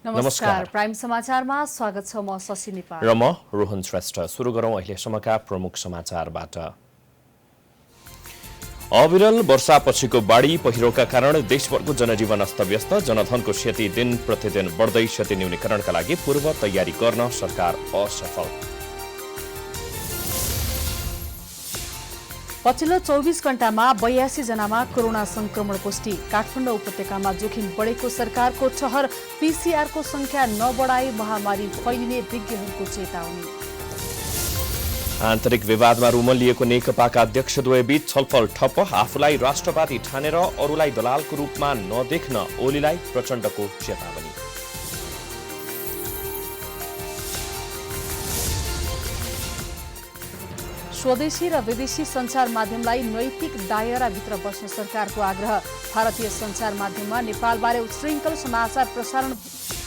नमस्कार प्राइम समाचारमा स्वागत छ। म शशि नेपाल र म रोहन श्रेष्ठ। सुरु गरौं अहिलेसम्मका प्रमुख समाचारबाट। अविरल वर्षापछिको बाढी पहिरोका कारण देशभरको जनजीवन अस्तव्यस्त, जनधनको क्षति दिन प्रतिदिन बढ्दै, क्षति न्यूनीकरणका लागि पूर्व तयारी गर्न सरकार असफल। पछिल्लो 24 घण्टामा 82 जनामा कोरोना संक्रमण पुष्टि। काठमाडौँ उपत्यकामा जोखिम बढेको सरकारको ठहर, पीसीआरको संख्या नबढाई महामारी फैलिने विज्ञहरूको चेतावनी। आन्तरिक विवादमा रुमलिएको नेकपाका अध्यक्षद्वयबीच छलफल ठप्प, आफूलाई राष्ट्रवादी ठानेर अरूलाई दलालको रूपमा नदेख्न ओलीलाई प्रचण्डको चेतावनी। स्वदेशी र विदेशी सञ्चार माध्यमलाई नैतिक दायराभित्र बस्न सरकारको आग्रह। भारतीय सञ्चार माध्यममा नेपालबारे उच्छृङ्खल समाचार प्रसारण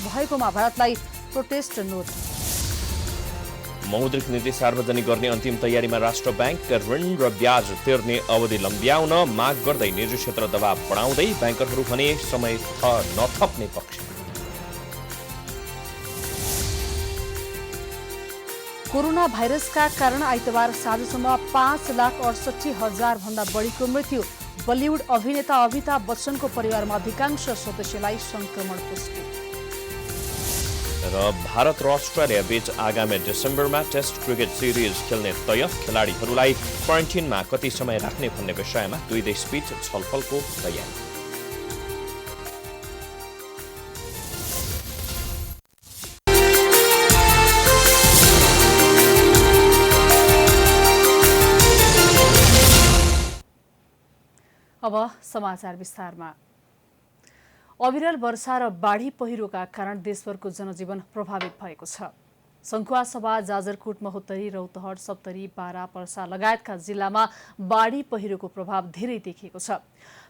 भएकोमा भारतलाई प्रोटेस्ट नोट। मौद्रिक नीति सार्वजनिक गर्ने अन्तिम तयारीमा राष्ट्र ब्याङ्क, ऋण र ब्याज तिर्ने अवधि लम्ब्याउन माग गर्दै निजी क्षेत्र दबाव बढाउँदै, ब्याङ्करहरू भने समय नथप्ने पक्ष। कोरोना भाइरसका कारण आइतबार साँझसम्म 5,68,000 भन्दा बढीको मृत्यु। बलिउड अभिनेता अमिताभ बच्चनको परिवारमा अधिकांश सदस्यलाई संक्रमण पुष्टि। र भारत र अस्ट्रेलिया बीच आगामी डिसेम्बरमा टेस्ट क्रिकेट सिरिज खेल्ने तय। खेलाडीहरूलाई क्वारेन्टिनमा कति समय राख्ने भन्ने विषयमा दुई देशबीच छलफलको तयारी। अब समाचार विस्तारमा। अविरल वर्षा र बाढी पहिरोका कारण देशभरको जनजीवन प्रभावित भएको छ। सङ्खुवासभा, जाजरकोट, महोत्तरी, रौतहट, सप्तरी, बारा, पर्सा लगायतका जिल्लामा बाढी पहिरोको प्रभाव धेरै देखिएको छ।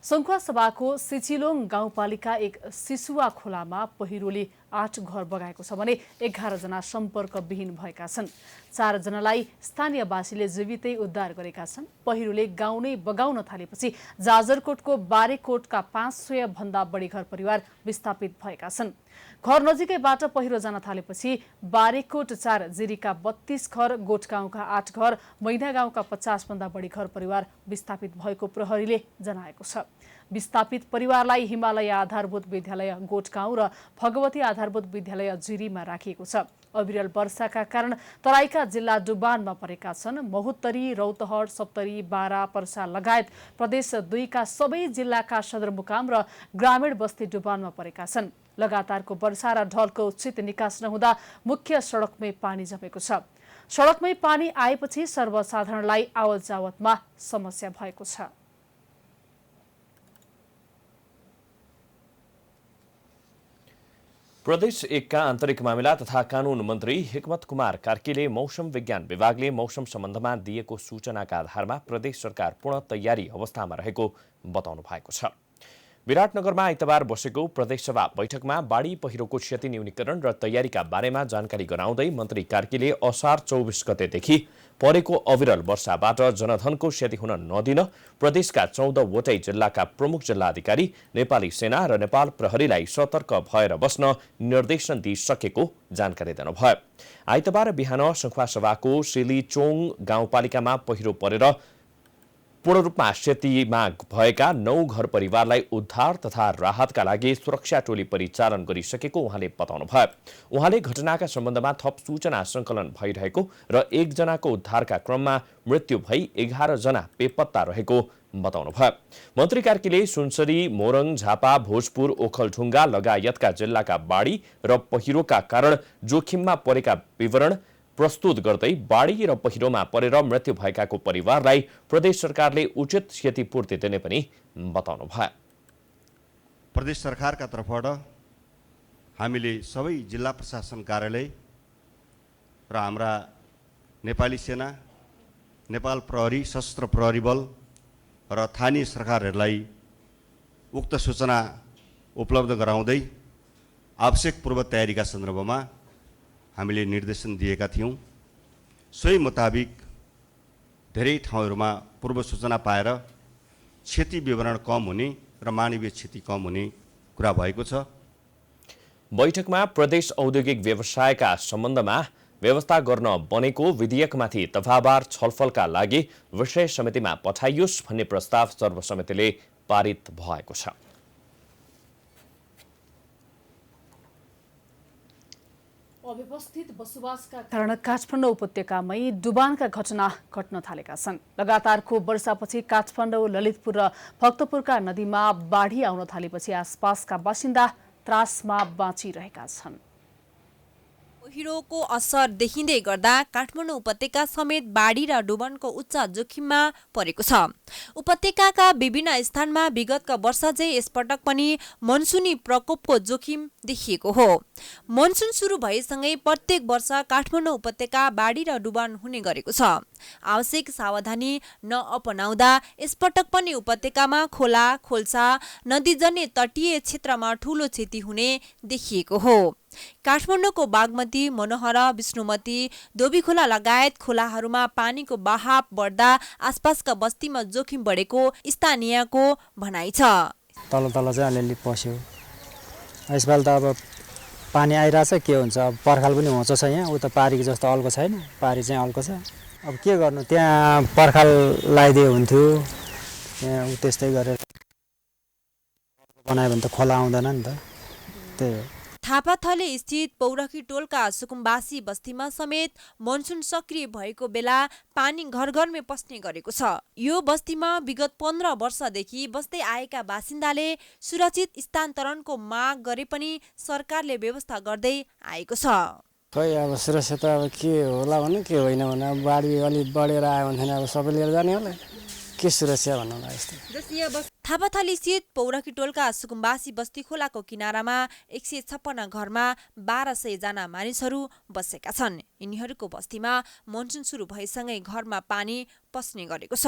सङ्खुवासभाको सिचिलोङ गाउँपालिका एक सिसुवा खोलामा पहिरोले 8 घर बगाएको छ भने 11 जना सम्पर्कविहीन भएका छन्। 4 जनालाई स्थानीयवासीले जीवितै उद्धार गरेका छन्। पहिरोले गाउँ नै बगाउन थालेपछि जाजरकोटको बारेकोटका 500 भन्दा बढी घर परिवार विस्थापित भएका छन्। घर नजिकैबाट पहिरो जान थालेपछि बारेकोट 4, जिरीका 32 घर, गोठगाउँका 8 घर, मैना गाउँका 50 भन्दा बढी घर परिवार विस्थापित भएको प्रहरीले जनाएको छ। विस्थापित परिवारलाई हिमालय आधारभूत विद्यालय गोठगाउँ र भगवती आधारभूत विद्यालय जिरीमा राखिएको छ। अविरल वर्षाका कारण तराईका जिल्ला डुबानमा परेका छन्। महोत्तरी, रौतहट, सप्तरी, बारा, पर्सा लगायत प्रदेश 2 का सबै जिल्लाका सदरमुकाम र ग्रामीण बस्ती डुबानमा परेका छन्। लगातारको वर्षा र ढलको उचित निकास नहुँदा मुख्य सडकमै पानी जमेको छ। सडकमै पानी आएपछि सर्वसाधारणलाई आवत जावतमा समस्या भएको छ। प्रदेश 1 का आन्तरिक मामिला तथा कानून मन्त्री हिकमत कुमार कार्कीले मौसम विज्ञान विभागले मौसम सम्बन्धमा दिएको सूचनाका आधारमा प्रदेश सरकार पूर्ण तयारी अवस्थामा रहेको बताउनु भएको छ। विराटनगरमा आइतबार बसेको प्रदेशसभा बैठकमा बाढी पहिरोको क्षति न्यूनीकरण र तयारीका बारेमा जानकारी गराउँदै मन्त्री कार्कीले असार 24 गतेदेखि परेको अविरल वर्षाबाट जनधनको क्षति हुन नदिन प्रदेशका 14 वटै जिल्लाका प्रमुख जिल्लाधिकारी, नेपाली सेना र नेपाल प्रहरीलाई सतर्क भएर बस्न निर्देशन दिइसकेको जानकारी दिनुभयो। आइतबार बिहान सङ्खुवासभाको सिलिचोङ गाउँपालिकामा पहिरो परेर पूर्ण रूपमा क्षतिमा भएका 9 घर परिवारलाई उद्धार तथा राहतका लागि सुरक्षा टोली परिचालन गरिसकेको उहाँले बताउनुभयो। उहाँले घटनाका सम्बन्धमा थप सूचना सङ्कलन भइरहेको र 1 जनाको उद्धारका क्रममा मृत्यु भई 11 जना बेपत्ता रहेको बताउनुभयो। मन्त्री कार्कीले सुनसरी, मोरङ, झापा, भोजपुर, ओखलढुङ्गा लगायतका जिल्लाका बाढी र पहिरोका कारण जोखिममा परेका विवरण प्रस्तुत गर्दै बाढी र पहिरोमा परेर मृत्यु भएकाको परिवारलाई प्रदेश सरकारले उचित क्षतिपूर्ति दिने पनि बताउनु भयो। प्रदेश सरकारका तर्फबाट हामीले सबै जिल्ला प्रशासन कार्यालय र हाम्रा नेपाली सेना, नेपाल प्रहरी, सशस्त्र प्रहरी बल र स्थानीय सरकारहरूलाई उक्त सूचना उपलब्ध गराउँदै आवश्यक पूर्व तयारीका सन्दर्भमा हामीले निर्देशन दिएका थियौं। सोही मुताबिक धेरै ठाउँहरूमा पूर्व सूचना पाएर क्षति विवरण कम हुने र मानवीय क्षति कम हुने कुरा भएको छ। बैठकमा प्रदेश औद्योगिक व्यवसायका सम्बन्धमा व्यवस्था गर्न बनेको विधेयकमाथि दफावार छलफलका लागि विषय समितिमा पठाइयोस् भन्ने प्रस्ताव सर्वसम्मतिले पारित भएको छ। अव्यवस्थित बसोबासका कारण काठमाडौँ उपत्यकामै डुबानका घटना घट्न थालेका छन्। लगातारको वर्षापछि काठमाडौँ, ललितपुर र भक्तपुरका नदीमा बाढी आउन थालेपछि आसपासका बासिन्दा त्रासमा बाँचिरहेका छन्। पहिरोको असर देखिँदै गर्दा काठमाडौँ उपत्यका समेत बाढी र डुबानको उच्च जोखिममा परेको छ। उपत्यकाका विभिन्न स्थानमा विगतका वर्ष चाहिँ यसपटक पनि मनसुनी प्रकोपको जोखिम देखिएको हो। मनसुन सुरु भएसँगै प्रत्येक वर्ष काठमाडौँ उपत्यका बाढी र डुबान हुने गरेको छ। आवश्यक सावधानी नअपनाउँदा यसपटक पनि उपत्यकामा खोला, खोल्सा, नदीजन्य तटीय क्षेत्रमा ठूलो क्षति हुने देखिएको हो। काठमाडौँको बागमती, मनोहरा, विष्णुमती, धोबीखोला लगायत खोलाहरूमा पानीको बहाव बढ्दा आसपासका बस्तीमा जोखिम बढेको स्थानीयको भनाइ छ। तल चाहिँ अलिअलि पस्यो। यसपालि त अब पानी आइरहेछ, के हुन्छ अब पर्खाल पनि होचो छ। यहाँ उता पारीको जस्तो अल्को छैन, पारी चाहिँ अल्को छ। अब के गर्नु, त्यहाँ पर्खाल लगाइदिए हुन्थ्यो। त्यहाँ त्यस्तै गरेर बनायो भने त खोला आउँदैन नि त, त्यही हो। थापाथले स्थित पौरखी टोलका सुकुम्बासी बस्तीमा समेत मनसुन सक्रिय भएको बेला पानी घर घरमै पस्ने गरेको छ। यो बस्तीमा विगत 15 वर्षदेखि बस्दै आएका बासिन्दाले सुरक्षित स्थानान्तरणको माग गरे पनि सरकारले व्यवस्था गर्दै आएको छ। खै अब सुरक्षा त अब के होला भने के होइन भने अब बाढी अलि बढेर आयो भने अब सबै लिएर जाने होला, के सुरक्षा भन्नु होला यस्तो। थापाथली स्थित पौरखी टोलका सुकुम्बासी बस्ती खोलाको किनारामा 156 घरमा 1200 जना मानिसहरू बसेका छन्। यिनीहरूको बस्तीमा मनसुन सुरु भएसँगै घरमा पानी पस्ने गरेको छ।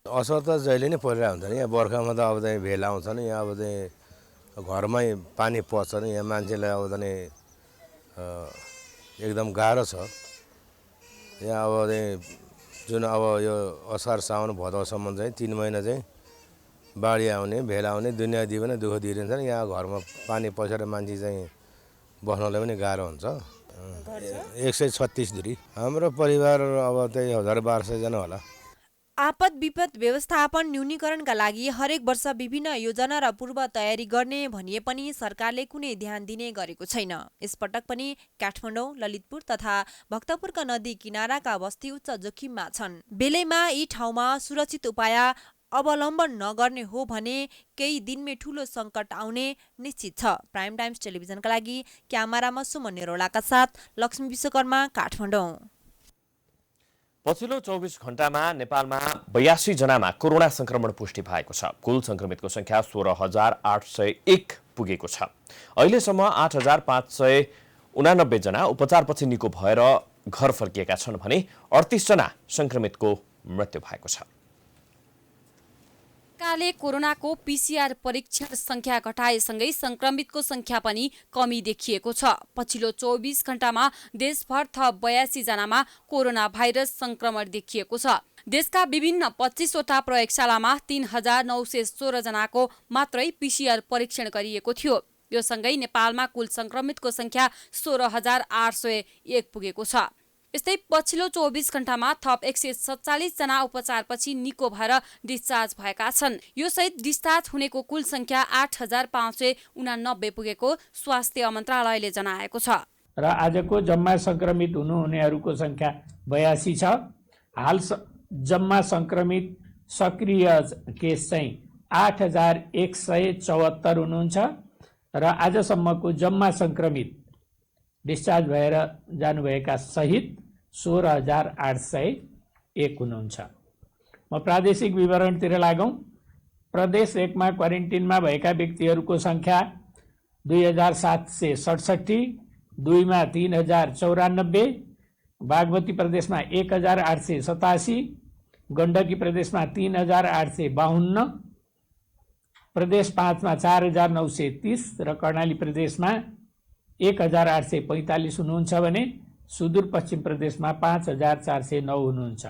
असर त जहिले नै परिरहेको हुन्छ नि। यहाँ बर्खामा त अब चाहिँ भेला आउँछ नि, यहाँ अब चाहिँ घरमै पानी पस्छ नि। यहाँ मान्छेलाई अब चाहिँ एकदम गाह्रो छ। यहाँ अब चाहिँ जुन अब यो असार साउन भदौसम्म चाहिँ 3 महिना चाहिँ बाढी आउने, भेला आउने, दुनियाँ दिवन दुःख दिइरहन्छ नि। यहाँ घरमा पानी पसेर मान्छे चाहिँ बस्नलाई पनि गाह्रो हुन्छ। 136 धुरी हाम्रो परिवार अब त्यही 1200 जना होला। आपद विपद व्यवस्थापन न्यूनीकरणका लागि हरेक वर्ष विभिन्न योजना र पूर्व तयारी गर्ने भनिए पनि सरकारले कुनै ध्यान दिने गरेको छैन। यसपटक पनि काठमाडौँ, ललितपुर तथा भक्तपुरका नदी किनाराका बस्ती उच्च जोखिममा छन्। बेलैमा यी ठाउँमा सुरक्षित उपाय अवलम्बन नगर्ने हो भने केही दिनमै ठूलो सङ्कट आउने निश्चित छ। प्राइम टाइम्स टेलिभिजनका लागि क्यामेरामा सुमन निरोलाका साथ लक्ष्मी विश्वकर्मा, काठमाडौँ। पछिल्लो 24 घण्टामा नेपालमा 82 जनामा कोरोना संक्रमण पुष्टि भएको छ। कुल संक्रमितको संख्या 16,801 पुगेको छ। अहिलेसम्म 8,589 जना उपचारपछि निको भएर घर फर्किएका छन् भने 38 जना संक्रमितको मृत्यु भएको छ। सरकारले कोरोनाको पीसीआर परीक्षण संख्या घटाएसँगै संक्रमितको संख्या पनि कमी देखिएको छ। पछिल्लो 24 घण्टामा देशभर थप 82 जनामा कोरोना भाइरस संक्रमण देखिएको छ। देशका विभिन्न 25 वटा प्रयोगशालामा 3,916 जनाको मात्रै पीसीआर परीक्षण गरिएको थियो। यो सँगै नेपालमा कुल संक्रमितको संख्या 16,801 पुगेको छ। यस्तै पछिल्लो 24 घण्टामा थप 147 जना उपचारपछि निको भएर डिस्चार्ज भएका छन्। यो सहित डिस्चार्ज हुनेको कुल संख्या 8,589 पुगेको स्वास्थ्य मन्त्रालयले जनाएको छ। र आजको जम्मा संक्रमित हुनेहरूको संख्या 82 छ। हाल जम्मा संक्रमित सक्रिय केस चाहिँ 8,174 हुनुहुन्छ र आजसम्मको जम्मा संक्रमित डिस्चार्ज भएर जानुभएका सहित 16,801 हुनुहुन्छ। म प्रादेशिक विवरणतिर लागौं। प्रदेश 1 मा क्वारेन्टिनमा भएका व्यक्तिहरूको संख्या 2,767, 2 मा 3,094, बागमती प्रदेशमा 1,887, गण्डकी प्रदेशमा 3,852, प्रदेश 5 मा 4,930 र कर्णाली प्रदेशमा 1,845 हुनुहुन्छ भने सुदूरपश्चिम प्रदेशमा 5,409 हुनुहुन्छ।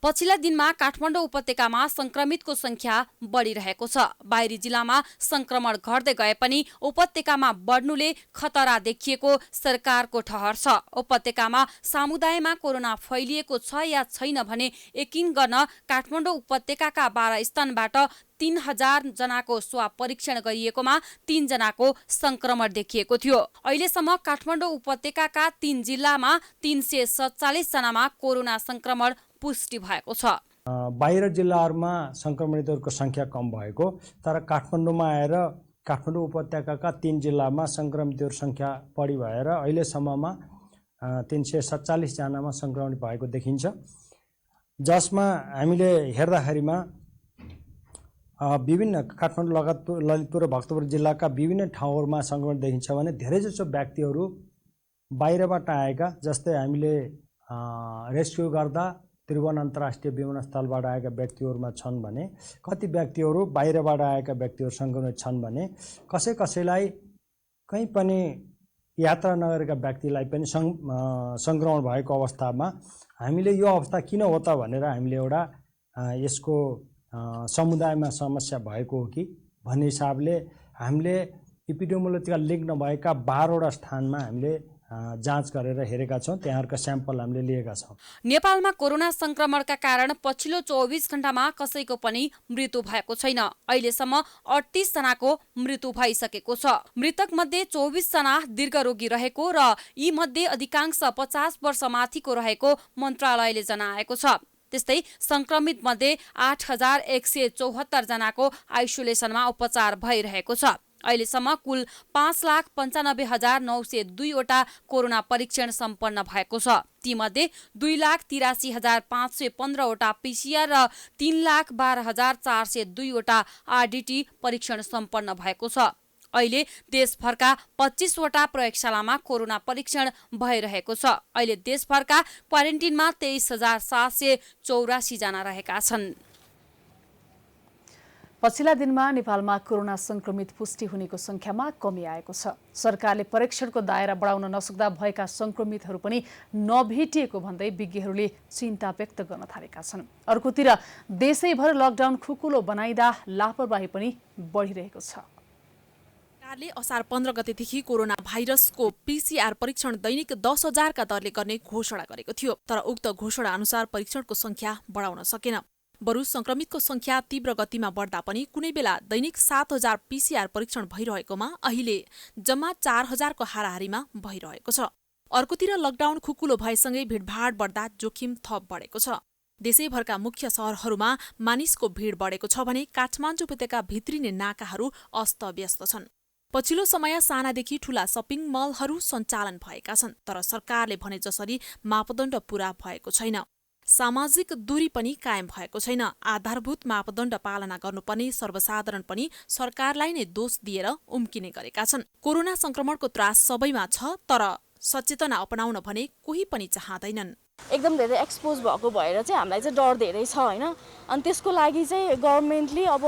पछिल्ला दिनमा काठमाडौँ उपत्यकामा संक्रमितको संख्या बढिरहेको छ। बाहिरी जिल्लामा संक्रमण घट्दै गए पनि उपत्यकामा बढ्नुले खतरा देखिएको सरकारको ठहर छ। उपत्यकामा समुदायमा कोरोना फैलिएको छ या छैन भने यकिन गर्न काठमाडौँ उपत्यकाका 12 स्थानबाट 3000 जनाको स्वाब परीक्षण गरिएकोमा 3 जनाको संक्रमण देखिएको थियो। अहिलेसम्म काठमाडौँ उपत्यकाका 3 जिल्लामा 347 जनामा कोरोना संक्रमण पुष्टि भएको छ। बाहिर जिल्लाहरूमा संक्रमितहरूको संख्या कम भएको, तर काठमाडौँमा आएर काठमाडौँ उपत्यकाका 3 जिल्लामा संक्रमितहरूको संख्या बढी भएर अहिलेसम्ममा 347 जनामा संक्रमण भएको देखिन्छ। जसमा हामीले हेर्दाखेरिमा विभिन्न काठमाडौँ लगायत ललितपुर र भक्तपुर जिल्लाका विभिन्न ठाउँहरूमा संक्रमण देखिन्छ भने धेरैजसो व्यक्तिहरू बाहिरबाट आएका, जस्तै हामीले रेस्क्यु गर्दा त्रिभुवन अन्तर्राष्ट्रिय विमानस्थलबाट आएका व्यक्तिहरूमा छन् भने कति व्यक्तिहरू बाहिरबाट आएका व्यक्तिहरू संक्रमित छन् भने कसैलाई कहीँ पनि यात्रा नगरेका व्यक्तिलाई पनि संक्रमण भएको अवस्थामा हामीले यो अवस्था किन हो त भनेर हामीले एउटा यसको समुदायमा समस्या भएको हो कि भन्ने हिसाबले हामीले एपिडेमियोलोजिकल लिङ्क नभएका 12वटा स्थानमा हामीले जाँच गरेर हेरेका छौँ। त्यहाँहरूका स्याम्पल हामीले लिएका छौँ। नेपालमा कोरोना संक्रमणका कारण पछिल्लो 24 घण्टामा कसैको पनि मृत्यु भएको छैन। अहिलेसम्म 38 जनाको मृत्यु भइसकेको छ। मृतक मध्ये 24 जना दीर्घरोगी रहेको र यी मध्ये अधिकांश 50 वर्ष माथिको रहेको मन्त्रालयले जनाएको छ। त्यस्तै संक्रमित मध्ये 8174 जनाको आइसोलेसनमा उपचार भइरहेको छ। अहिलेसम्म कुल 5,95,902 वटा कोरोना परीक्षण सम्पन्न भएको छ। तीमध्ये 2,83,515 वटा PCR र 3,12,402 वटा RDT परीक्षण सम्पन्न भएको छ। अहिले देशभरका 25 वटा प्रयोगशालामा कोरोना परीक्षण भइरहेको छ। अहिले देशभरका क्वारेन्टिनमा 23,784 जना रहेका छन्। पछिल्ला दिनमा नेपालमा कोरोना संक्रमित पुष्टि हुनेको संख्यामा कमी आएको छ। सरकारले परीक्षणको दायरा बढाउन नसक्दा भएका संक्रमितहरू पनि नभेटिएको भन्दै विज्ञहरूले चिन्ता व्यक्त गर्न थालेका छन्। अर्कोतिर देशैभर लकडाउन खुकुलो बनाइदा लापरवाही पनि बढिरहेको छ। सरकारले असार 15 गतेदेखि कोरोना भाइरसको PCR परीक्षण दैनिक 10,000 का दरले गर्ने घोषणा गरेको थियो, तर उक्त घोषणा अनुसार परीक्षणको संख्या बढाउन सकेन। बरु संक्रमितको संख्या तीव्र गतिमा बढ्दा पनि कुनै बेला दैनिक 7,000 PCR परीक्षण भइरहेकोमा अहिले जम्मा 4,000 को हाराहारीमा भइरहेको छ। अर्कोतिर लकडाउन खुकुलो भएसँगै भिडभाड बढ्दा जोखिम थप बढेको छ। देशैभरका मुख्य शहरहरूमा मानिसको भिड बढेको छ भने काठमाडौँ उपत्यका भित्रिने नाकाहरू अस्तव्यस्त छन्। पछिल्लो समय सानादेखि ठूला सपिङ मलहरू सञ्चालन भएका छन्, तर सरकारले भने जसरी मापदण्ड पूरा भएको छैन। सामाजिक दूरी पनि कायम भएको छैन। आधारभूत मापदण्ड पालना गर्नुपर्ने सर्वसाधारण पनि सरकारलाई नै दोष दिएर उम्किने गरेका छन्। कोरोना संक्रमणको त्रास सबैमा छ, तर सचेतना अपनाउन भने कोही पनि चाहँदैनन्। एकदम धेरै एक्सपोज भएको भएर चाहिँ हामीलाई चाहिँ डर धेरै छ हैन। अनि त्यसको लागि चाहिँ गभर्नमेन्टले अब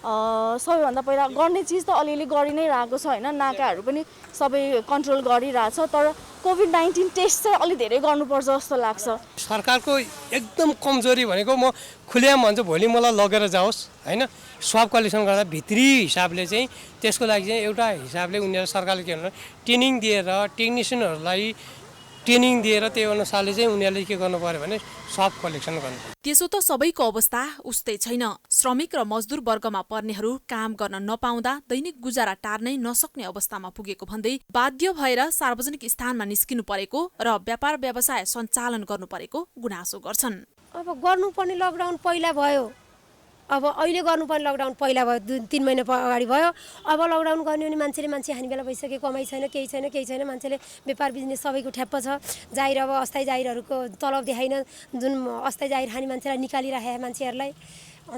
सबैभन्दा पहिला गर्ने चिज त अलिअलि गरि नै रहेको छ हैन। नाकाहरू पनि सबै कन्ट्रोल गरिरहेछ, तर कोभिड-19 टेस्ट चाहिँ अलि धेरै गर्नुपर्छ जस्तो लाग्छ। सरकारको एकदम कमजोरी भनेको म खुलेआम भन्छु, भोलि मलाई लगेर जाओस् हैन, स्वाब कलेक्सन गर्दा भित्री हिसाबले चाहिँ त्यसको लागि चाहिँ एउटा हिसाबले उनीहरू सरकारले के भन्नु ट्रेनिङ दिएर टेक्निसियनहरूलाई ट्रेनिङ दिएर त्यो अनुसारले चाहिँ उनीहरूले के गर्नु पर्यो भने स्वाब कलेक्सन गर्नु। त्यसो त सबैको अवस्था उस्तै छैन। श्रमिक र मजदुर वर्गमा पर्नेहरू काम गर्न नपाउँदा दैनिक गुजारा टार्नै नसक्ने अवस्थामा पुगेको भन्दै बाध्य भएर सार्वजनिक स्थानमा निस्किनु परेको र व्यापार व्यवसाय सञ्चालन गर्नु परेको गुनासो गर्छन्। अब गर्नुपर्ने लकडाउन पहिला भयो, अब अहिले गर्नुपर्ने लकडाउन पहिला भयो, 2-3 महिना अगाडि भयो। अब लकडाउन गर्ने भने मान्छे हानि बेला भइसक्यो, कमाइ छैन, केही छैन। मान्छेले व्यापार बिजनेस सबैको ठ्याप्प छ। जाहिर अब अस्थायी जाहिरहरूको तलब देखाइन, जुन अस्थायी जाहिर खाने मान्छेलाई निकालिराखे मान्छेहरूलाई।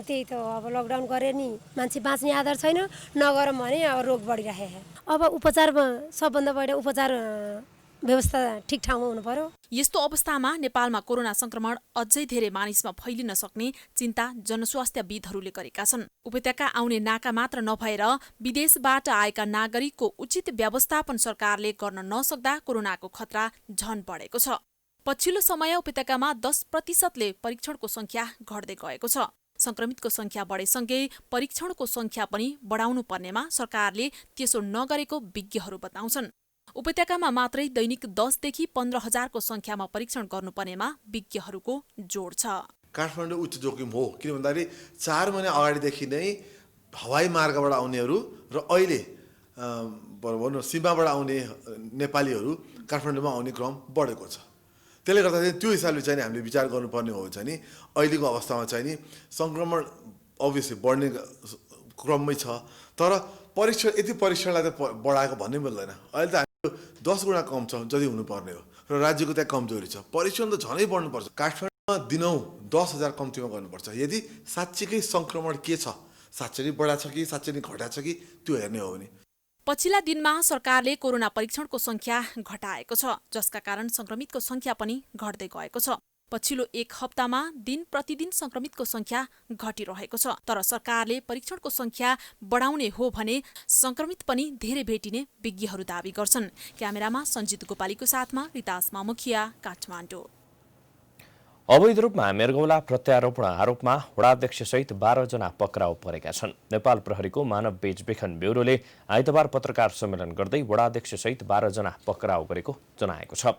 त्यही त अब लकडाउन गरे नि मान्छे बाँच्ने आधार छैन, नगरौँ भने अब रोग बढिराखे। अब उपचारमा सबभन्दा पहिला उपचार व्यवस्था ठिक ठाउँमा हुनु पर्यो। यस्तो अवस्थामा नेपालमा कोरोना संक्रमण अझै धेरै मानिसमा फैलिन सक्ने चिन्ता जनस्वास्थ्यविदहरूले गरेका छन्। उपत्यका आउने नाका मात्र नभएर विदेशबाट आएका नागरिकको उचित व्यवस्थापन सरकारले गर्न नसक्दा कोरोनाको खतरा झन बढेको छ। पछिल्लो समय उपत्यकामा 10% परीक्षणको संख्या घट्दै गएको छ। संक्रमितको संख्या बढेसँगै परीक्षणको संख्या पनि बढाउनु पर्नेमा सरकारले त्यसो नगरेको विज्ञहरू बताउँछन्। उपत्यकामा मात्रै दैनिक 10 देखि 15,000 को संख्यामा परीक्षण गर्नुपर्नेमा विज्ञहरूको जोड छ। काठमाडौँ उच्च जोखिम हो, किन भन्दाखेरि 4 महिना अगाडिदेखि नै हवाई मार्गबाट आउनेहरू र अहिले भनौँ सीमाबाट आउने नेपालीहरू काठमाडौँमा आउने क्रम बढेको छ। त्यसले गर्दा त्यो हिसाबले चाहिँ हामीले विचार गर्नुपर्ने हो चाहिँ नि अहिलेको अवस्थामा चाहिँ नि सङ्क्रमण अभियसली बढ्ने क्रममै छ, तर परीक्षण यति परीक्षणलाई त बढाएको भन्नै मिल्दैन। अहिले त हाम्रो 10 गुणा कम छ जति हुनुपर्ने हो र राज्यको त्यहाँ कमजोरी छ। परीक्षण त झनै बढ्नुपर्छ। काठमाडौँमा दिनौँ 10,000 कम्तीमा गर्नुपर्छ। यदि साँच्चीकै सङ्क्रमण के छ, साँच्चै नै बढा छ कि साँच्चै नै घटा छ कि त्यो हेर्ने हो भने। पछिल्ला दिनमा सरकारले कोरोना परीक्षणको संख्या घटाएको छ, जसका कारण संक्रमितको संख्या पनि घट्दै गएको छ। पछिल्लो 1 हप्तामा दिन प्रतिदिन संक्रमितको संख्या घटिरहेको छ, तर सरकारले परीक्षणको संख्या बढाउने हो भने संक्रमित पनि धेरै भेटिने विज्ञहरू दावी गर्छन्। क्यामेरामा सञ्जित गोपालीको साथमा रितास मामुखिया, काठमाडौँ। अवैध रूपमा मृगौला प्रत्यारोपण आरोपमा वडाध्यक्षसहित 12 जना पक्राउ परेका छन्। नेपाल प्रहरीको मानव बेचबिखन ब्युरोले आइतबार पत्रकार सम्मेलन गर्दै वडाध्यक्षसहित 12 जना पक्राउ गरेको जनाएको छ।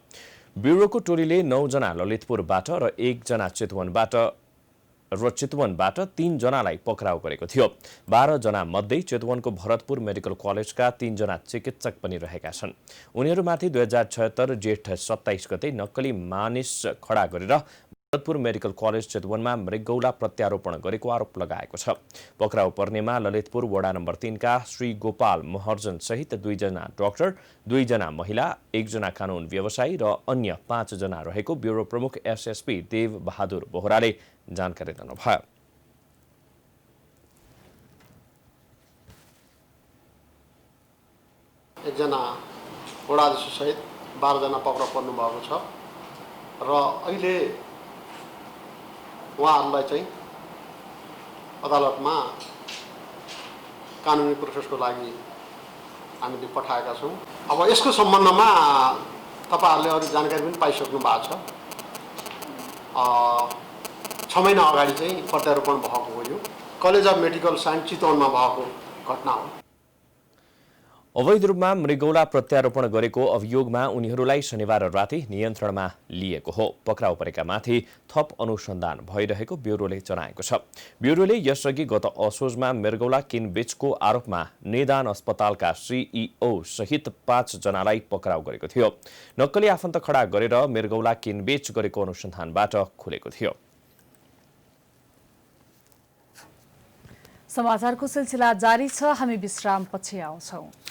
ब्युरोको टोलीले 9 जना ललितपुरबाट र 1 जना चितवनबाट 3 जनालाई पक्राउ गरेको थियो। 12 जना मध्ये चितवनको भरतपुर मेडिकल कलेजका 3 जना चिकित्सक पनि रहेका छन्। उनीहरूमाथि 2076 जेठ 27 गते नक्कली मानिस खडा गरेर भरतपुर मेडिकल कलेज चितवनमा मृगौला प्रत्यारोपण गरेको आरोप लगाएको छ। पक्राउ पर्नेमा ललितपुर वडा नम्बर 3 का श्री गोपाल महर्जन सहित 2 जना डाक्टर, 2 जना महिला, 1 जना कानून व्यवसायी र अन्य 5 जना रहेको ब्युरो प्रमुख एसएसपी देव बहादुर बोहराले जानकारी दिनुभयो। एकजना वडाध्यक्ष सहित 12 जना पक्राउ पर्नु भएको छ र अहिले उहाँहरूलाई चाहिँ अदालतमा कानुनी प्रोसेसको लागि हामीले पठाएका छौँ। अब यसको सम्बन्धमा तपाईहरुले अरु जानकारी पनि पाइसक्नु भएको छ। 6 महिना अगाडि चाहिँ प्रत्यारोपण भएको हो। यो कलेज अफ मेडिकल साइन्स चितवनमा भएको घटना हो। अवैध रूपमा मृगौला प्रत्यारोपण गरेको अभियोगमा उनीहरूलाई शनिबार राति नियन्त्रणमा लिएको हो। पक्राउ परेका माथि थप अनुसन्धान भइरहेको ब्युरोले जनाएको छ। ब्युरोले यसअघि गत असोजमा मृगौला किनबेचको आरोपमा निदान अस्पतालका सीईओ सहित 5 जनालाई पक्राउ गरेको थियो। नक्कली आफन्त खडा गरेर मृगौला किनबेच गरेको अनुसन्धानबाट खुलेको थियो। समाचारको सिलसिला जारी छ। हामी विश्रामपछि आउँछौं।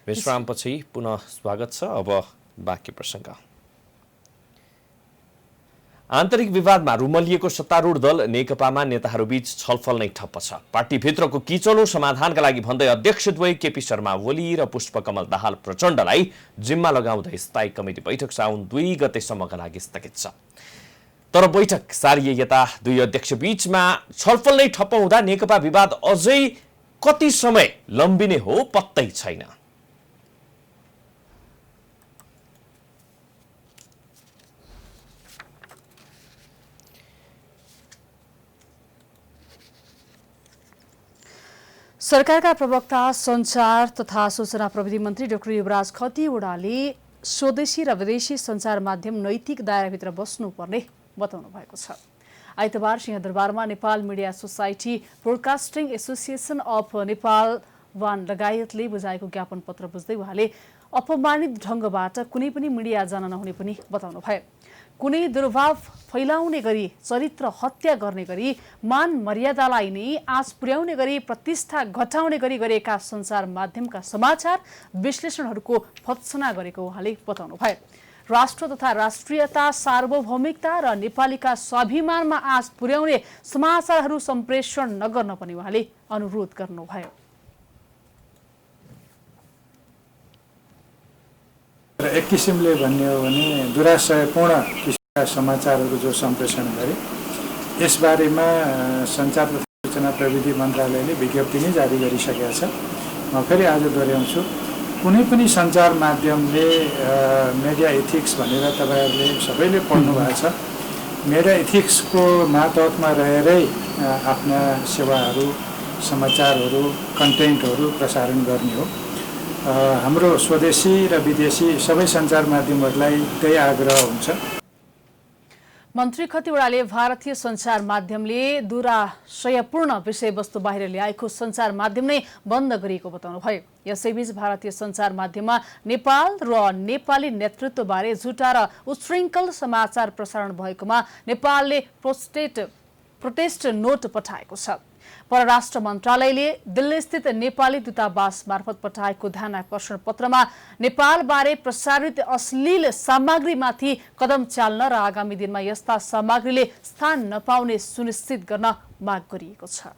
विश्रामपछि पुनः स्वागत छ। अब बाँकी प्रसङ्ग। आन्तरिक विवादमा रुमलिएको सत्तारूढ दल नेकपामा नेताहरूबीच छलफल नै ठप्प छ। पार्टीभित्रको किचलो समाधानका लागि भन्दै अध्यक्षद्वय केपी शर्मा ओली र पुष्पकमल दाहाल प्रचण्डलाई जिम्मा लगाउँदै स्थायी कमिटी बैठक साउन 2 गतेसम्मका लागि स्थगित छ। तर बैठक सारिए यता दुई अध्यक्ष बीचमा छलफल नै ठप्प हुँदा नेकपा विवाद अझै कति समय लम्बिने हो पत्तै छैन। सरकारका प्रवक्ता सञ्चार तथा सूचना प्रविधि मन्त्री डाक्टर युवराज खतिवड़ाले स्वदेशी र विदेशी सञ्चार माध्यम नैतिक दायराभित्र बस्नुपर्ने बताउनु भएको छ। आइतबार सिंहदरबारमा Nepal media society broadcasting association of Nepal वान लगायतले बुझाएको ज्ञापन पत्र बुझ्दै उहाँले अपमानित ढंगबाट कुनै पनि मिडिया जान नहुने पनि बताउनुभयो। कुनै दुर्भाव फैलाउने गरी, चरित्र हत्या गर्ने गरी, मान मर्यादालाई नै आँच पुर्याउने गरी, प्रतिष्ठा घटाउने गरी गरेका सञ्चार माध्यमका समाचार विश्लेषणहरूको भत्सना गरेको उहाँले बताउनुभयो। राष्ट्र तथा राष्ट्रियता, सार्वभौमिकता र नेपालीका स्वाभिमानमा आँच पुर्याउने समाचारहरू सम्प्रेषण नगर्न पनि उहाँले अनुरोध गर्नुभयो। एक किसिमले भन्ने हो भने दुराशयपूर्ण किसिमका समाचारहरू जो सम्प्रेषण गरे, यसबारेमा सञ्चार तथा सूचना प्रविधि मन्त्रालयले विज्ञप्ति नै जारी गरिसकेको छ। म फेरि आज दोहोऱ्याउँछु, कुनै पनि सञ्चार माध्यमले मिडिया एथिक्स भनेर तपाईँहरूले सबैले पढ्नु भएको छ। मिडिया एथिक्सको मातहतमा रहेरै आफ्ना सेवाहरू, समाचारहरू, कन्टेन्टहरू प्रसारण गर्ने हो। हाम्रो स्वदेशी र विदेशी सबै सञ्चार माध्यमहरूलाई त्यही आग्रह हुन्छ। मन्त्री खतिवड़ाले भारतीय सञ्चार माध्यमले दुराशयपूर्ण विषयवस्तु बाहिर ल्याएको सञ्चार माध्यम नै बन्द गरिएको बताउनुभयो। यसैबीच भारतीय सञ्चार माध्यममा नेपाल र नेपाली नेतृत्वबारे झुटा र उच्छृङ्खल समाचार प्रसारण भएकोमा नेपालले प्रोटेस्ट नोट पठाएको छ। परराष्ट्र मन्त्रालयले दिल्लीस्थित नेपाली दूतावास मार्फत पठाएको ध्यान आकर्षण पत्रमा नेपालबारे प्रसारित अश्लील सामग्रीमाथि कदम चाल्न र आगामी दिनमा यस्ता सामग्रीले स्थान नपाउने सुनिश्चित गर्न माग गरिएको छ।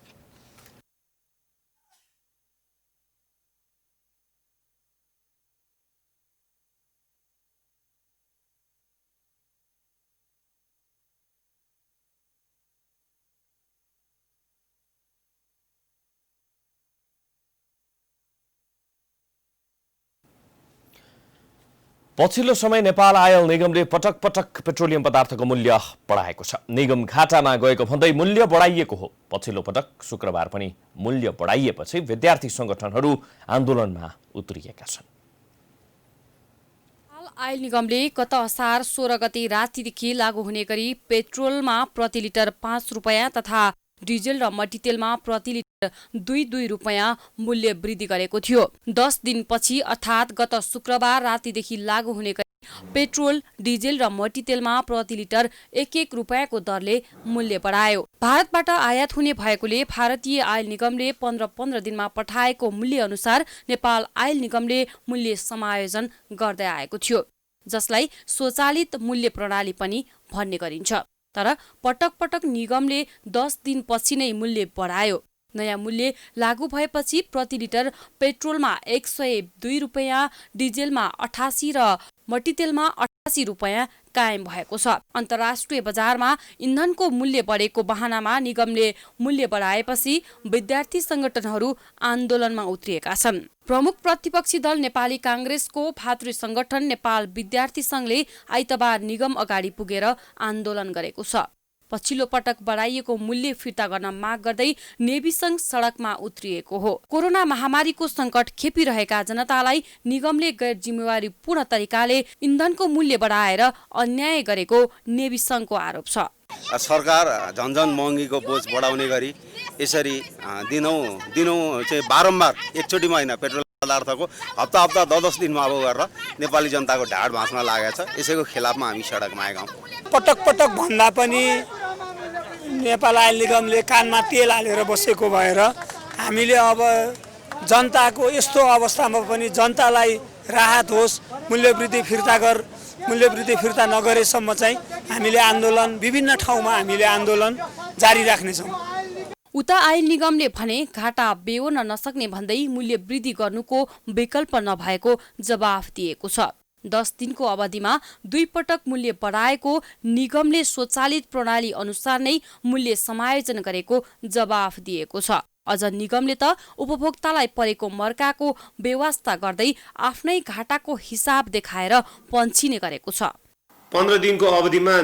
पछिल्लो समय नेपाल आयल निगमले पटक पटक पेट्रोलियम पदार्थको मूल्य बढाएको छ। निगम घाटामा गएको भन्दै मूल्य बढाइएको हो। पछिल्लो पटक शुक्रबार पनि मूल्य बढाइएपछि विद्यार्थी संगठनहरू आन्दोलनमा उत्रिएका छन्। आयल निगमले गत असार 16 गते रातिदेखि लागू हुने गरी पेट्रोलमा प्रति लिटर 5 रुपैयाँ तथा डिजेल र मट्टीतेलमा प्रति लिटर 2 रुपैयाँ मूल्य वृद्धि गरेको थियो। 10 दिनपछि अर्थात् गत शुक्रबार रातिदेखि लागू हुने गरी पेट्रोल, डिजेल र मट्टीतेलमा प्रति लिटर 1 रुपैयाँको दरले मूल्य बढायो। भारतबाट आयात हुने भएकोले भारतीय आयल निगमले 15 दिनमा पठाएको मूल्य अनुसार नेपाल आयल निगमले मूल्य समायोजन गर्दै आएको थियो, जसलाई स्वचालित मूल्य प्रणाली पनि भन्ने गरिन्छ। तर पटक पटक निगमले 10 दिनपछि नै मूल्य बढायो। नयाँ मूल्य लागू भएपछि प्रति लिटर पेट्रोलमा 102 रुपैयाँ, डिजेलमा 88 र मट्टीतेलमा 88 रुपैयाँ कायम भएको छ। अन्तर्राष्ट्रिय बजारमा इन्धनको मूल्य बढेको बहानामा निगमले मूल्य बढाएपछि विद्यार्थी संगठनहरू आन्दोलनमा उत्रिएका छन्। प्रमुख प्रतिपक्षी दल नेपाली कांग्रेसको भातृ संगठन नेपाल विद्यार्थी संघले आइतबार निगम अगाडि पुगेर आन्दोलन गरेको छ। पछिल्लो पटक बढाइएको मूल्य फिर्ता गर्न माग गर्दै नेवी संघ सडकमा उत्रिएको हो। कोरोना महामारीको संकट खेपिरहेका जनतालाई निगमले गैर जिम्मेवारीपूर्ण तरिकाले इन्धनको मूल्य बढाएर अन्याय गरेको नेवी संघको आरोप छ। सरकार झन्झन महँगीको बोझ बढाउने गरी यसरी दिनौं चाहिँ बारम्बार एकचोटिमा होइन पेट्रोल पदार्थको हप्ता 10 दिनमा अब गरेर नेपाली जनताको ढाड भाँच्न लागेको छ। यसैको खिलाफमा हामी सडकमा आएका हौं। पटक भन्दा पनि नेपाल आयल निगमले कानमा तेल हालेर बसेको भएर हामीले अब जनताको यस्तो अवस्थामा पनि जनतालाई राहत होस्, मूल्यवृद्धि फिर्ता नगरेसम्म चाहिँ हामीले आन्दोलन विभिन्न ठाउँमा हामीले आन्दोलन जारी राख्नेछौँ। उता आयल निगमले भने घाटा बेहोर्न नसक्ने भन्दै मूल्य वृद्धि गर्नुको विकल्प नभएको जवाफ दिएको छ। 10 दिनको अवधिमा 2 पटक मूल्य बढाएको निगमले स्वचालित प्रणाली अनुसार नै मूल्य समायोजन गरेको जवाफ दिएको छ। अझ निगमले त उपभोक्तालाई परेको मर्काको व्यवस्था गर्दै आफ्नै घाटाको हिसाब देखाएर पन्छिने गरेको छ। 15 दिनको अवधिमा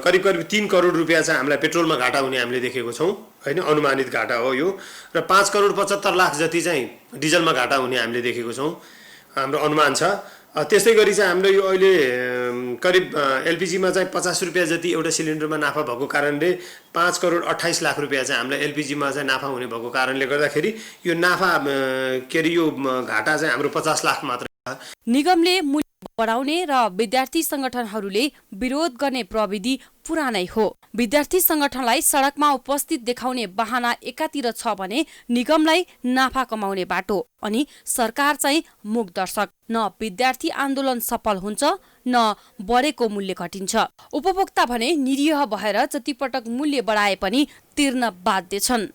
करिब 3 करोड रुपियाँ चाहिँ हामीलाई पेट्रोलमा घाटा हुने हामीले देखेको छौँ, हैन? अनुमानित घाटा हो यो। र 5 करोड 75 लाख जति चाहिँ डिजलमा घाटा हुने हामीले देखेको छौँ, हाम्रो अनुमान छ। त्यस्तै गरी चाहिँ हाम्रो यो अहिले करिब एलपीजीमा चाहिँ 50 रुपियाँ जति एउटा सिलिन्डरमा नाफा भएको कारणले 5 करोड 28 लाख रुपियाँ चाहिँ हामीलाई एलपीजीमा चाहिँ नाफा हुने भएको कारणले गर्दाखेरि यो नाफा यो घाटा चाहिँ हाम्रो 50 लाख मात्र। निगमले मूल्य बढाउने र विद्यार्थी संगठनहरूले विरोध गर्ने प्रविधि पुरानै हो। विद्यार्थी संगठनलाई सडकमा उपस्थित देखाउने बहाना एकातिर छ भने निगमलाई नाफा कमाउने बाटो, अनि सरकार चाहिँ मूक दर्शक। न विद्यार्थी आन्दोलन सफल हुन्छ न बढेको मूल्य घटिन्छ। उपभोक्ता भने निरीह भएर जतिपटक मूल्य बढाए पनि तिर्न बाध्य छन्।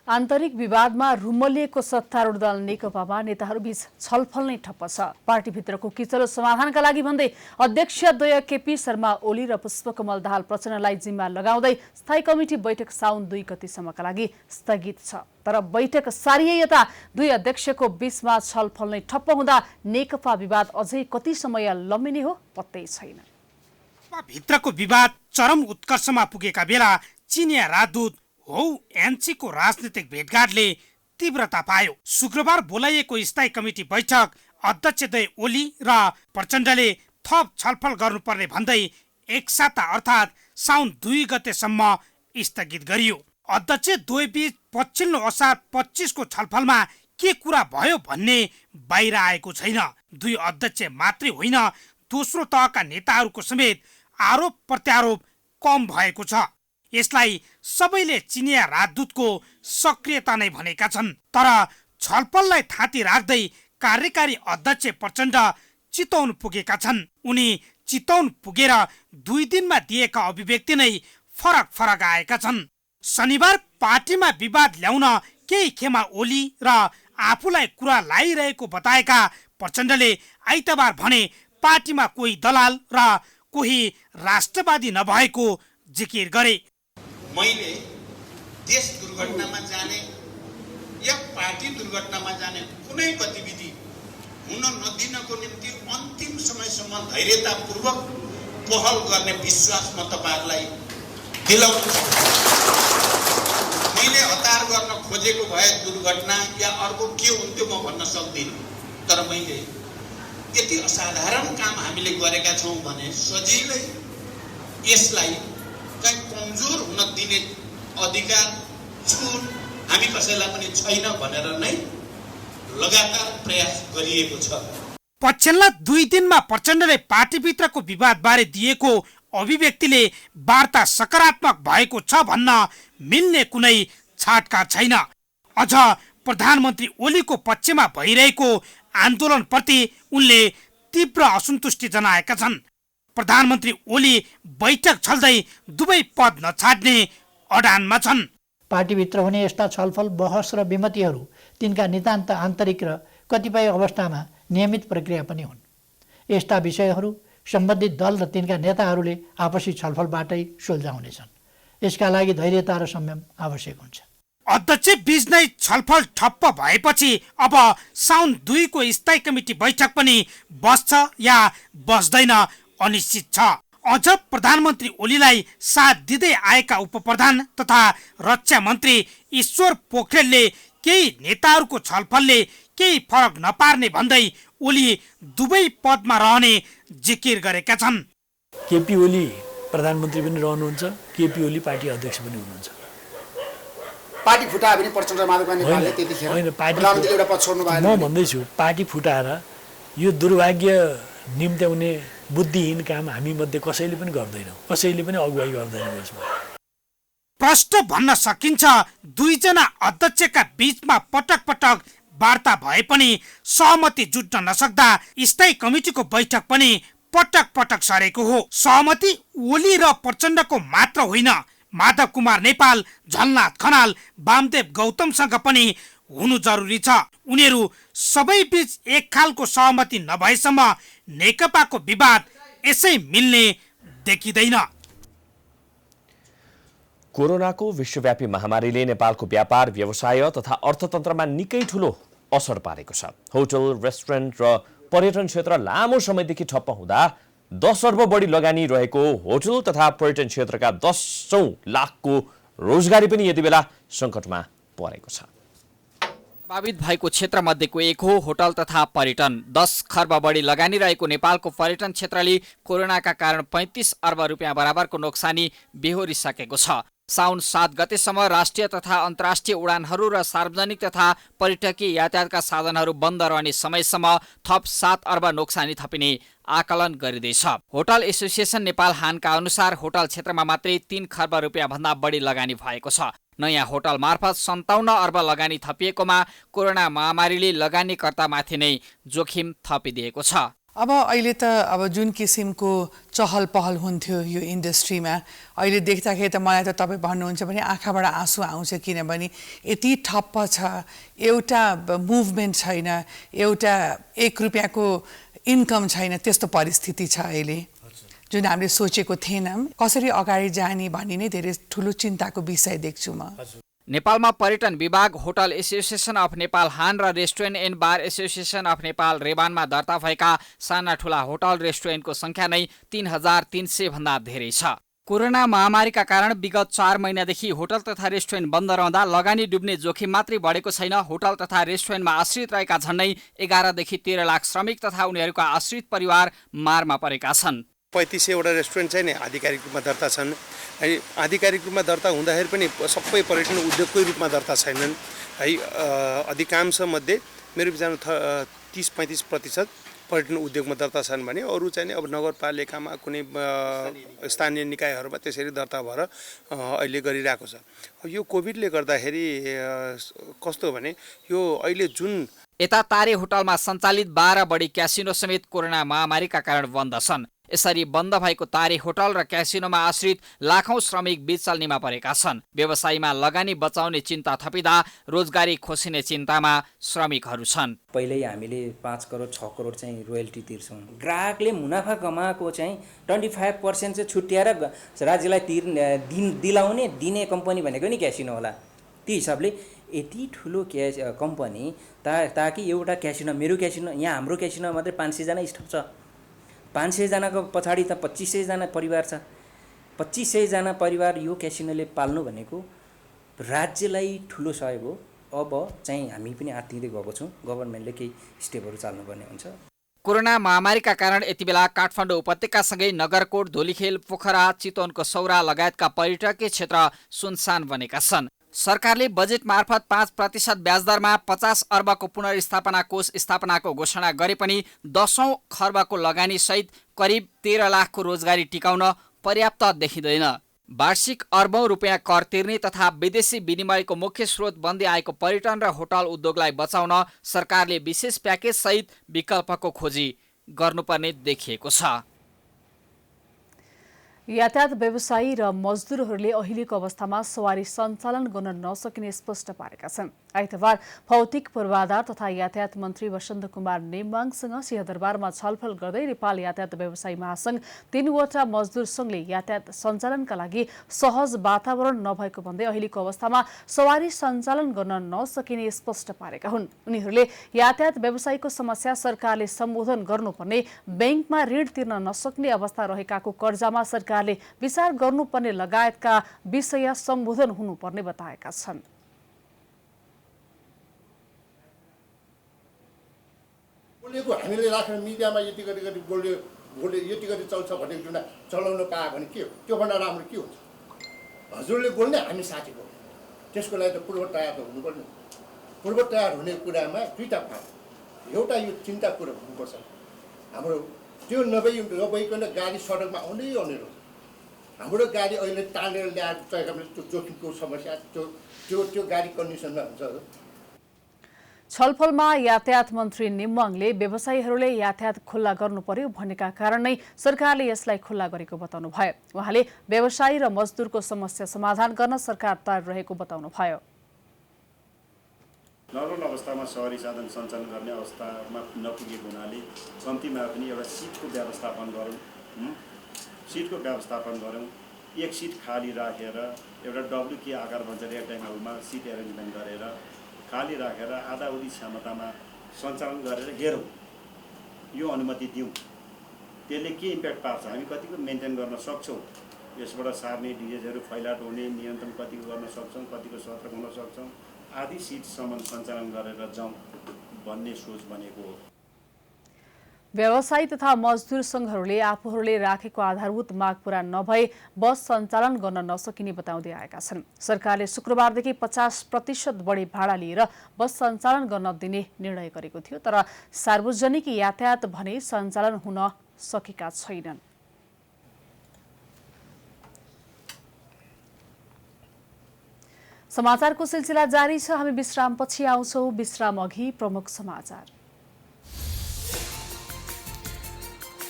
आन्तरिक विवादमा रुमलिएको सत्तारूढ दल नेकपामा नेताहरूबीच छलफल नै ठप्प छ। पार्टीभित्रको किचलो समाधानका लागि भन्दै अध्यक्षद्वय केपी शर्मा ओली र पुष्पकमल दाहाल प्रचण्डलाई जिम्मा लगाउँदै स्थायी कमिटी बैठक साउन 2 गतेसम्मका लागि स्थगित छ। तर बैठक सारिए यता दुई अध्यक्षको बीचमा छलफल नै ठप्प हुँदा नेकपा विवाद अझै कति समय लम्बिने हो पत्तै छैन। भित्रको विवाद चरम उत्कर्षमा पुगेका बेला चिनिया राजदूत हौ एनसीको राजनीतिक भेटघाटले तीव्रता पायो। शुक्रबार बोलाइएको स्थायी कमिटी बैठक अध्यक्षद्वय ओली र प्रचण्डले थप छलफल गर्नुपर्ने भन्दै एक साता अर्थात् साउन 2 गतेसम्म स्थगित गरियो। अध्यक्षद्वय बीच पछिल्लो असार 25 को छलफलमा के कुरा भयो भन्ने बाहिर आएको छैन। दुई अध्यक्ष मात्रै होइन, दोस्रो तहका नेताहरूको समेत आरोप प्रत्यारोप कम भएको छ। यसलाई सबैले चिनिया राजदूतको सक्रियता नै भनेका छन्। तर छलफललाई थाती राख्दै कार्यकारी अध्यक्ष प्रचण्ड चितवन पुगेका छन्। उनी चितवन पुगेर 2 दिनमा दिएका अभिव्यक्ति नै फरक फरक आएका छन्। शनिबार पार्टीमा विवाद ल्याउन केही खेमा ओली र आफूलाई कुरा लागिरहेको बताएका प्रचण्डले आइतबार भने पार्टीमा कोही दलाल र कोही राष्ट्रवादी नभएको जिकिर गरे। मैले देश दुर्घटनामा जाने या पार्टी दुर्घटनामा जाने कुनै गतिविधि हुन नदिनको निम्ति अन्तिम समयसम्म धैर्यतापूर्वक पहल गर्ने विश्वास म तपाईहरुलाई दिलाउन चाहन्छु। मैले हतार गर्न खोजेको भए दुर्घटना या अर्को के हुन्थ्यो म भन्न सक्दिनँ, तर मैले यति असाधारण काम हामीले गरेका छौं भने सजिलै यसलाई चाहिँ कमजोर हुन दिने अधिकार छुट हामी कसैलाई पनि छैन भनेर नै लगातार प्रयास गरिएको छ। पछिल्ला 2 दिनमा प्रचण्डले पार्टीभित्रको विवादबारे दिएको अभिव्यक्तिले वार्ता सकारात्मक भएको छ भन्न मिल्ने कुनै छाटका छैन। अझ प्रधानमन्त्री ओलीको पक्षमा भइरहेको आन्दोलनप्रति उनले तीव्र असन्तुष्टि जनाएका छन्। प्रधानमन्त्री ओली बैठक छल्दै दुवै पद नछाड्ने अडानमा छन्। पार्टीभित्र हुने यस्ता छलफल बहस र विमतिहरू तिनका नितान्त आन्तरिक र कतिपय अवस्थामा नियमित प्रक्रिया पनि हुन्। यस्ता विषयहरू सम्बन्धित दल र तिनका नेताहरूले आपसी छलफलबाटै सुल्झाउनेछन्। यसका लागि धैर्यता र संयम आवश्यक हुन्छ। अध्यक्ष बीच नै छलफल ठप्प भएपछि अब साउन 2 को स्थायी कमिटी बैठक पनि बस्छ या बस्दैन अनिश्चित छ। अझ प्रधानमन्त्री ओलीलाई साथ दिँदै आएका उपप्रधान तथा रक्षा मन्त्री ईश्वर पोखरेलले केही नेताहरूको छलफलले केही फरक नपार्ने भन्दै ओली दुवै पदमा रहने जिकिर गरेका छन्। केपी ओली प्रधानमन्त्री पनि रहनुहुन्छ, केपी ओली पार्टी अध्यक्ष पनि हुनुहुन्छ। पार्टी फुटायो भने प्रचण्ड माधव नेपालले त्यतिखेर प्रधानमन्त्री एउटा पद छोड्नु भएन। म भन्दैछु पार्टी फुटाएर यो दुर्भाग्य निम्त्याउने बुद्धिहीन काम हामी मध्ये कसैले पनि गर्दैनौँ, कसैले पनि अगुवाई गर्दैनौँ। यसमा प्रश्न भन्न सकिन्छ दुईजना अध्यक्षका बीचमा पटक पटक वार्ता भए पनि सहमति जुट्न नसक्दा स्थायी कमिटीको बैठक पनि पटक पटक सरेको हो। सहमति ओली र प्रचण्डको मात्र होइन, माधव कुमार नेपाल, झलनाथ खनाल, वामदेव गौतमसँग पनि हुनु जरुरी छ। उनीहरू सबै बीच एक खालको सहमति नभएसम्म नेकपाको विवाद यसै मिल्ने देखिँदैन। कोरोनाको विश्वव्यापी महामारीले नेपालको व्यापार, व्यवसाय तथा अर्थतन्त्रमा निकै ठूलो असर पारेको छ। होटल, रेस्टुरेन्ट र पर्यटन क्षेत्र लामो समयदेखि ठप्प हुँदा 10 अर्ब बढी लगानी रहेको होटल तथा पर्यटन क्षेत्रका 10 लाखको रोजगारी पनि यति बेला सङ्कटमा परेको छ। प्रभावित भएको क्षेत्र मध्येको एक हो होटल तथा पर्यटन। 10 खर्ब बढी लगानी रहेको नेपालको पर्यटन क्षेत्रले कोरोनाका कारण 35 अर्ब रुपियाँ बराबरको नोक्सानी बेहोरिसकेको छ। साउन 7 गतेसम्म राष्ट्रिय तथा अन्तर्राष्ट्रिय उडानहरू र सार्वजनिक तथा पर्यटकीय यातायातका साधनहरू बन्द रहने समयसम्म थप 7 अर्ब नोक्सानी थपिने आकलन गरिँदैछ। होटल एसोसिएसन नेपाल हानका अनुसार होटल क्षेत्रमा मात्रै 3 खर्ब रुपियाँ भन्दा बढी लगानी भएको छ। नयाँ होटल मार्फत 57 अर्ब लगानी थपिएकोमा कोरोना महामारीले लगानीकर्तामाथि नै जोखिम थपिदिएको छ। अब अहिले त अब जुन किसिमको चहल पहल हुन्थ्यो यो इन्डस्ट्रीमा अहिले देख्दाखेरि त मलाई त तपाईँ भन्नुहुन्छ भने आँखाबाट आँसु आउँछ किनभने यति ठप्प छ एउटा मुभमेन्ट छैन एउटा 1 रुपियाँको इन्कम छैन त्यस्तो परिस्थिति छ अहिले जुन हामीले सोचेको थिएनौँ कसरी अगाडि जाने भन्ने नै धेरै ठुलो चिन्ताको विषय देख्छु म नेपालमा पर्यटन विभाग होटल एसोसिएसन अफ नेपाल हान र restaurant and bar association of Nepal रेबानमा दर्ता भएका साना ठुला होटल रेस्टुरेन्टको संख्या नै 3300 भन्दा धेरै छ। कोरोना महामारीका कारण विगत 4 महिनादेखि होटल तथा रेस्टुरेन्ट बन्द रहँदा लगानी डुब्ने जोखिम मात्रै बढेको छैन, होटल तथा रेस्टुरेन्टमा आश्रित रहेका झन्डै 11 देखि 13 लाख श्रमिक तथा उनीहरूका आश्रित परिवार मारमा परेका छन्। 3500 वटा रेस्टुरेन्ट चाहिँ नि आधिकारिक रूपमा दर्ता छन्। है आधिकारिक रूपमा दर्ता हुँदाखेरि पनि सबै पर्यटन उद्योगकै रूपमा दर्ता छैनन्। है अधिकांश मध्ये मेरो विचारमा 30-35% पर्यटन उद्योगमा दर्ता छन् भने अरू चाहिँ नि अब नगरपालिकामा कुनै स्थानीय निकायहरूमा त्यसरी दर्ता भएर अहिले गरिरहेको छ। यो कोभिडले गर्दाखेरि कस्तो भने यो अहिले जुन यता तारे होटलमा सञ्चालित 12 बढी क्यासिनो समेत कोरोना महामारीका कारण बन्द छन्। यसरी बन्द भएको तारे होटल र क्यासिनोमा आश्रित लाखौं श्रमिक बिचल्नीमा परेका छन्। व्यवसायमा लगानी बचाउने चिन्ता थपिँदा रोजगारी खोसिने चिन्तामा श्रमिकहरू छन्। पहिल्यै हामीले 5 करोड 6 करोड चाहिँ रोयल्टी तिर्छौँ। ग्राहकले मुनाफा कमाएको चाहिँ 25% चाहिँ छुट्याएर राज्यलाई दिलाउने दिने कम्पनी भनेको नि क्यासिनो होला। ती हिसाबले यति ठुलो कम्पनी ताकि एउटा क्यासिनो मेरो क्यासिनो यहाँ हाम्रो क्यासिनो मात्रै 500 जना स्टाफ छ। 500 जनाको पछाडि त 2500 जना परिवार छ। 2500 जना परिवार यो क्यासिनोले पाल्नु भनेको राज्यलाई ठुलो सहयोग हो। अब चाहिँ हामी पनि आत्तिँदै गएको छौँ। गभर्नमेन्टले केही स्टेपहरू चाल्नुपर्ने हुन्छ। कोरोना महामारीका कारण यति बेला काठमाडौँ उपत्यकासँगै नगरकोट, धोलीखेल, पोखरा, चितवनको सौरा लगायतका पर्यटकीय क्षेत्र सुनसान बनेका छन्। सरकारले बजेट मार्फत 5% ब्याज दरमा 50 अर्बको पुनर्स्थापना कोष स्थापनाको घोषणा गरे पनि 10औं खर्बको लगानी सहित करिब 13 लाखको रोजगारी टिकाउन पर्याप्त देखिँदैन। वार्षिक अर्बौं रुपियाँ कर तिर्ने तथा विदेशी विनिमयको मुख्य स्रोत बन्दै आएको पर्यटन र होटल उद्योगलाई बचाउन सरकारले विशेष प्याकेज सहित विकल्पको खोजी गर्नुपर्ने देखिएको छ। यातायात व्यवसायी र मजदुरहरूले अहिलेको अवस्थामा सवारी सञ्चालन गर्न नसकिने स्पष्ट पारेका छन्। आइतबार भौतिक पूर्वाधार तथा यातायात मन्त्री वसन्त कुमार नेम्बाङसँग सिंहदरबारमा छलफल गर्दै नेपाल यातायात व्यवसायी महासंघ 3वटा मजदुर संघले यातायात सञ्चालनका लागि सहज वातावरण नभएको भन्दै अहिलेको अवस्थामा सवारी सञ्चालन गर्न नसकिने स्पष्ट पारेका हुन्। उनीहरूले यातायात व्यवसायीको समस्या सरकारले सम्बोधन गर्नुपर्ने, बैंकमा ऋण तिर्न नसक्ने अवस्था रहेकाको कर्जामा सरकारले विचार गर्नुपर्ने लगायतका विषय सम्बोधन हुनुपर्ने बताएका छन्। हामीले राखेर मिडियामा यति गरी बोल्यो यति गरी चल्छ भने चलाउन पायो भने के हो? त्योभन्दा राम्रो के हुन्छ? हजुरले बोल्ने, हामी साथी बोल्ने। त्यसको लागि त पूर्व तयार हुनुपर्ने। पूर्व तयार हुने कुरामा दुईटा पार्ट, एउटा यो चिन्ता कुरो हुनुपर्छ हाम्रो, त्यो नभइकन गाडी सडकमा आउने रहेछ। हाम्रो गाडी अहिले तानेर ल्याएर त्यो जोखिमको समस्या त्यो गाडी कन्डिसनमा हुन्छ। छलफलमा यातायात मन्त्री निम्बाङले व्यवसायीहरूले यातायात खुल्ला गर्नु पर्यो भनेका कारण नै सरकारले यसलाई खुल्ला गरेको बताउनुभयो। उहाँले व्यवसायी र मजदुरको समस्या समाधान गर्न सरकार तयार रहेको बताउनुभयो। नर्मल अवस्थामा सवारी साधन सञ्चालन गर्ने अवस्थामा नपुगेको हुनाले कम्तीमा पनि एउटा सिटको व्यवस्थापन गरौँ। सिटको व्यवस्थापन गरौँ। एक सिट खाली राखेर एउटा WK आकार भन्छ रेक्टेङ्गलमा सिट एरेन्जमेन्ट गरेर खाली राखेर आधा उधी क्षमतामा सञ्चालन गरेर हेरौँ, यो अनुमति दिउँ। त्यसले के इम्प्याक्ट पार्छ, हामी कतिको मेन्टेन गर्न सक्छौँ, यसबाट सार्ने डिजिजहरू फैलाट हुने नियन्त्रण कतिको गर्न सक्छौँ, कतिको सतर्क हुन सक्छौँ, आधी सिटसम्म सञ्चालन गरेर जाउँ भन्ने सोच बनेको हो। व्यवसायी तथा मजदुर संघहरूले आफूहरूले राखेको आधारभूत माग पूरा नभए बस सञ्चालन गर्न नसकिने बताउँदै आएका छन्। सरकारले शुक्रबारदेखि 50% बढी भाडा लिएर बस सञ्चालन गर्न दिने निर्णय गरेको थियो, तर सार्वजनिक यातायात भने सञ्चालन हुन सकेका छैनन्। समाचारको सिलसिला जारी छ। हामी विश्रामपछि आउँछौँ। विश्राम अघि प्रमुख समाचार।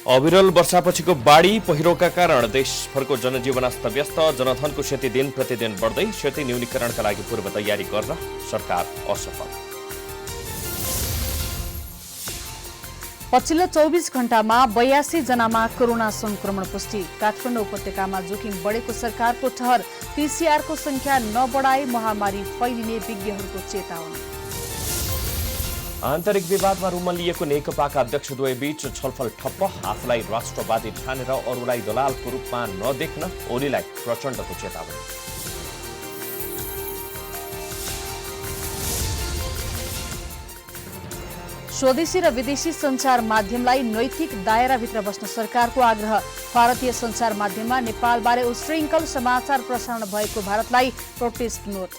अविरल वर्षापछिको बाढी पहिरोका कारण देशभरको जनजीवन अस्तव्यस्त, जनधनको क्षति दिन प्रतिदिन बढ्दै, क्षति न्यूनीकरणका लागि पूर्व तयारी गर्न सरकार असफल। पछिल्लो 24 घण्टामा 82 जनामा कोरोना संक्रमण पुष्टि। काठमाडौँ उपत्यकामा जोखिम बढेको सरकारको ठहर। पीसीआरको संख्या नबढाए महामारी फैलिने विज्ञहरूको चेतावनी। आन्तरिक विवादमा रुमलिएको नेकपाका अध्यक्षद्वय बीच छलफल ठप्प। आफूलाई राष्ट्रवादी ठानेर अरूलाई दलालको रूपमा नदेख्न ओलीलाई प्रचण्डको चेतावनी। स्वदेशी र विदेशी सञ्चार माध्यमलाई नैतिक दायराभित्र बस्न सरकारको आग्रह। भारतीय सञ्चार माध्यममा नेपालबारे उशृङ्खल समाचार प्रसारण भएको भारतलाई प्रोटेस्ट नोट।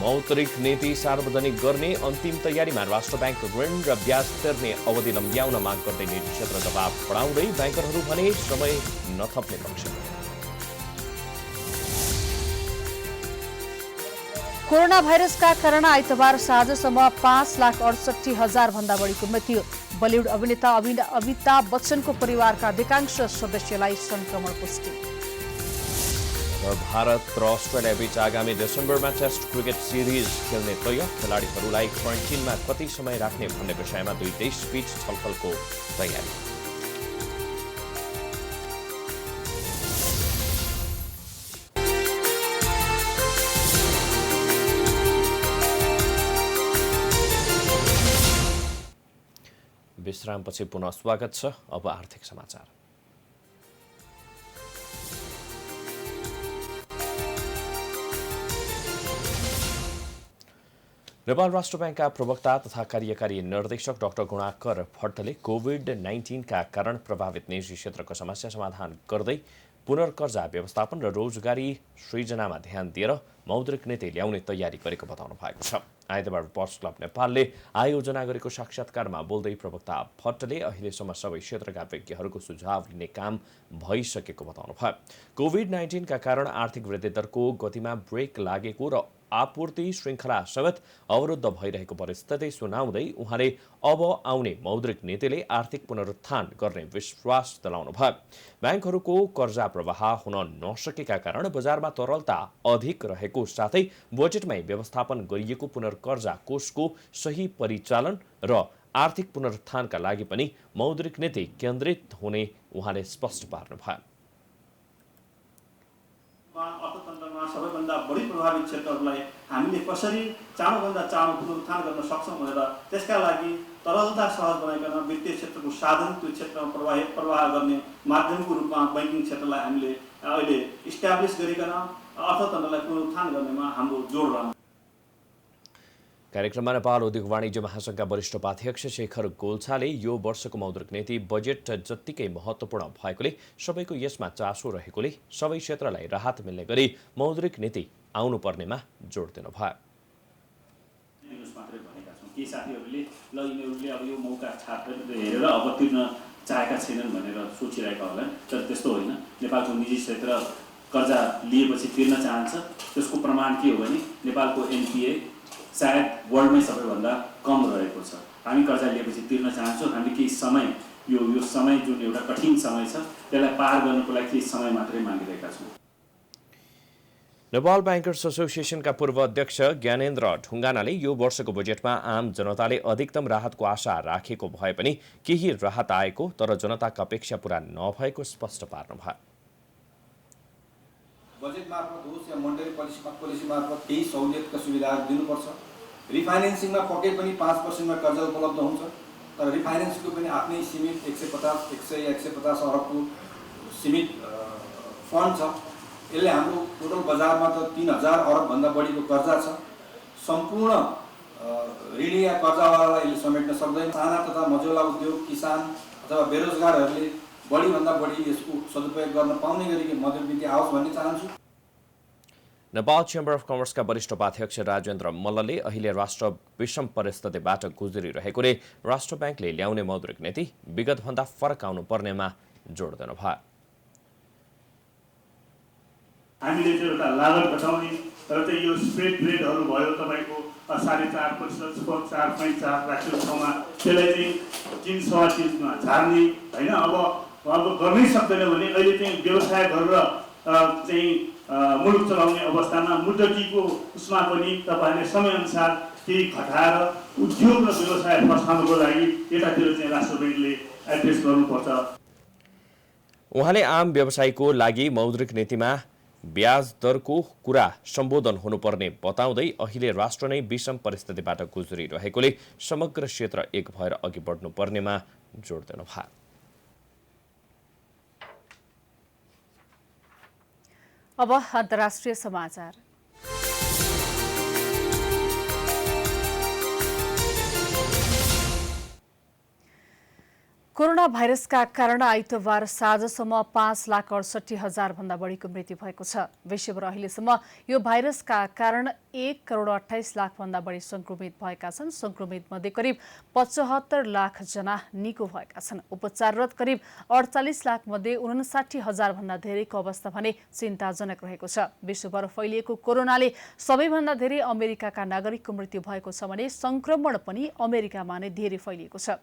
मौद्रिक नीति सार्वजनिक गर्ने अन्तिम तयारीमा राष्ट्र ब्याङ्क ऋण र ब्याज तिर्ने अवधि लम्ब्याउन माग गर्दै नीति क्षेत्र दबाव बढाउँदै ब्याङ्करहरू भने समय नथप्ने पक्ष। कोरोना भाइरसका कारण आइतबार साँझसम्म 5,68,000 भन्दा बढीको मृत्यु। बलिउड अभिनेता अमिताभ बच्चनको परिवारका अधिकांश सदस्यलाई संक्रमण पुष्टि। भारत र अस्ट्रेलिया बीच आगामी डिसेम्बरमा टेस्ट क्रिकेट सिरिज खेल्ने तय। खेलाडीहरूलाई क्वारेन्टिनमा कति समय राख्ने भन्ने विषयमा दुई देशबीच छलफलको तयारी। विश्रामपछि पुनः स्वागत छ। अब आर्थिक समाचार। नेपाल राष्ट्र ब्याङ्कका प्रवक्ता तथा कार्यकारी निर्देशक डाक्टर गुणाकर भट्टले कोभिड-19 का कारण प्रभावित निजी क्षेत्रको समस्या समाधान गर्दै पुनर्कर्जा व्यवस्थापन र रोजगारी सृजनामा ध्यान दिएर मौद्रिक नीति ल्याउने तयारी गरेको बताउनु भएको छ। आइतबार पर्स क्लब नेपालले आयोजना गरेको साक्षात्कारमा बोल्दै प्रवक्ता भट्टले अहिलेसम्म सबै क्षेत्रका विज्ञहरूको सुझाव लिने काम भइसकेको बताउनु भयो। कोभिड-19 का कारण आर्थिक वृद्धि दरको गतिमा ब्रेक लागेको र आपूर्ति श्रृङ्खला समेत अवरुद्ध भइरहेको परिस्थिति सुनाउँदै उहाँले अब आउने मौद्रिक नीतिले आर्थिक पुनरुत्थान गर्ने विश्वास दिलाउनु भयो। ब्याङ्कहरूको कर्जा प्रवाह हुन नसकेका कारण बजारमा तरलता अधिक रहेको साथै बजेटमै व्यवस्थापन गरिएको पुनर्कर्जा कोषको सही परिचालन र आर्थिक पुनरुत्थानका लागि पनि मौद्रिक नीति केन्द्रित हुने उहाँले स्पष्ट पार्नुभयो। अर्थतन्त्रमा सबैभन्दा बढी प्रभावित क्षेत्रहरूलाई हामीले कसरी चाँडोभन्दा चाँडो पुनरुत्थान गर्न सक्छौँ भनेर त्यसका लागि तरलता सहज बनाइकन वित्तीय क्षेत्रको साधन त्यो क्षेत्रमा प्रवाह गर्ने माध्यमको रूपमा बैंकिङ क्षेत्रलाई हामीले अहिले इस्टाब्लिस गरिकन अर्थतन्त्रलाई पुनरुत्थान गर्नेमा हाम्रो जोड रहन्छ। कार्यक्रममा नेपाल उद्योग वाणिज्य महासङ्घका वरिष्ठ उपाध्यक्ष शेखर गोल्छाले यो वर्षको मौद्रिक नीति बजेट जत्तिकै महत्त्वपूर्ण भएकोले सबैको यसमा चासो रहेकोले सबै क्षेत्रलाई राहत मिल्ने गरी मौद्रिक नीति आउनुपर्नेमा जोड दिनुभयो। केही साथीहरूले ल यिनीहरूले अब यो मौका छापेर हेरेर अब तिर्न चाहेका छैनन् भनेर सोचिरहेका होला, तर त्यस्तो होइन। नेपालको निजी क्षेत्र कर्जा लिएपछि तिर्न चाहन्छ। त्यसको प्रमाण के हो भने नेपालको एनपिए सायद वर्ल्डमै सबैभन्दा कम रहेको छ। हामी कर्जा लिएपछि तिर्न चाहन्छौँ। हामीले केही समय यो समय जुन एउटा कठिन समय छ त्यसलाई पार गर्नको लागि केही समय मात्रै मागिरहेका छौँ। नेपाल ब्याङ्कर्स एसोसिएसनका पूर्व अध्यक्ष ज्ञानेन्द्र ढुङ्गानाले यो वर्षको बजेटमा आम जनताले अधिकतम राहतको आशा राखेको भए पनि केही राहत आएको तर जनताका अपेक्षा पूरा नभएको स्पष्ट पार्नुभयो। बजेट मार्फत होस् या मोनेटरी पोलिसी मार्फत केही सहुलियतका सुविधाहरू दिनुपर्छ। रिफाइनेन्सिङमा पक्कै पनि 5% कर्जा उपलब्ध हुन्छ, तर रिफाइनेन्सको पनि आफ्नै सीमित 150 अरबको सीमित फन्ड छ। यसले हाम्रो टोटल बजारमा त 3000 अरबभन्दा बढीको कर्जा छ। सम्पूर्ण ऋण या कर्जावालालाई यसले समेट्न सक्दैन। साना तथा मझौला उद्योग, किसान अथवा बेरोजगारहरूले बढीभन्दा बढी यसको सदुपयोग गर्न पाउने गरी मद्दत नीति आओस् भन्ने चाहन्छु। नेपाल चेम्बर अफ कमर्सका वरिष्ठ उपाध्यक्ष राजेन्द्र मल्लले अहिले राष्ट्र विषम परिस्थितिबाट गुज्रिरहेकोले राष्ट्र ब्याङ्कले ल्याउने मौद्रिक नीति विगतभन्दा फरक आउनुपर्नेमा जोड दिनुभयो। हामीले चाहिँ एउटा लागत घटाउने तर चाहिँ यो स्प्रेड रेटहरू भयो, तपाईँको 4.5% 4.4 राखेको ठाउँमा त्यसलाई चाहिँ 3 सवा 3मा झार्ने होइन। अब गर्नै सक्दैन भने अहिले चाहिँ व्यवसाय गरेर चाहिँ मुलुक चलाउने अवस्थामा मुद्दकीको उसमा पनि तपाईँहरूले समयअनुसार केही घटाएर उद्योग र व्यवसाय फस्टाउनको लागि यतातिर चाहिँ राष्ट्र ब्याङ्कले एड्रेस गर्नुपर्छ। उहाँले आम व्यवसायको लागि मौद्रिक नीतिमा ब्याज दरको कुरा सम्बोधन हुनुपर्ने बताउँदै अहिले राष्ट्र नै विषम परिस्थितिबाट गुज्रिरहेकोले समग्र क्षेत्र एक भएर अघि बढ्नुपर्नेमा जोड दिनुभयो। अब अन्तर्राष्ट्रिय समाचार। कोरोना भाइरसका कारण आइतबार साँझसम्म 5,68,000 भन्दा बढीको मृत्यु भएको छ। विश्वभर अहिलेसम्म यो भाइरसका कारण 1,28,00,000 भन्दा बढी संक्रमित भएका छन्। संक्रमित मध्ये करिब 75 लाख जना निको भएका छन्। उपचाररत करिब 48 लाख मध्ये 59,000 भन्दा धेरैको अवस्था भने चिन्ताजनक रहेको छ। विश्वभर फैलिएको कोरोनाले सबैभन्दा धेरै अमेरिकाका नागरिकको मृत्यु भएको छ भने संक्रमण पनि अमेरिकामा नै धेरै फैलिएको छ।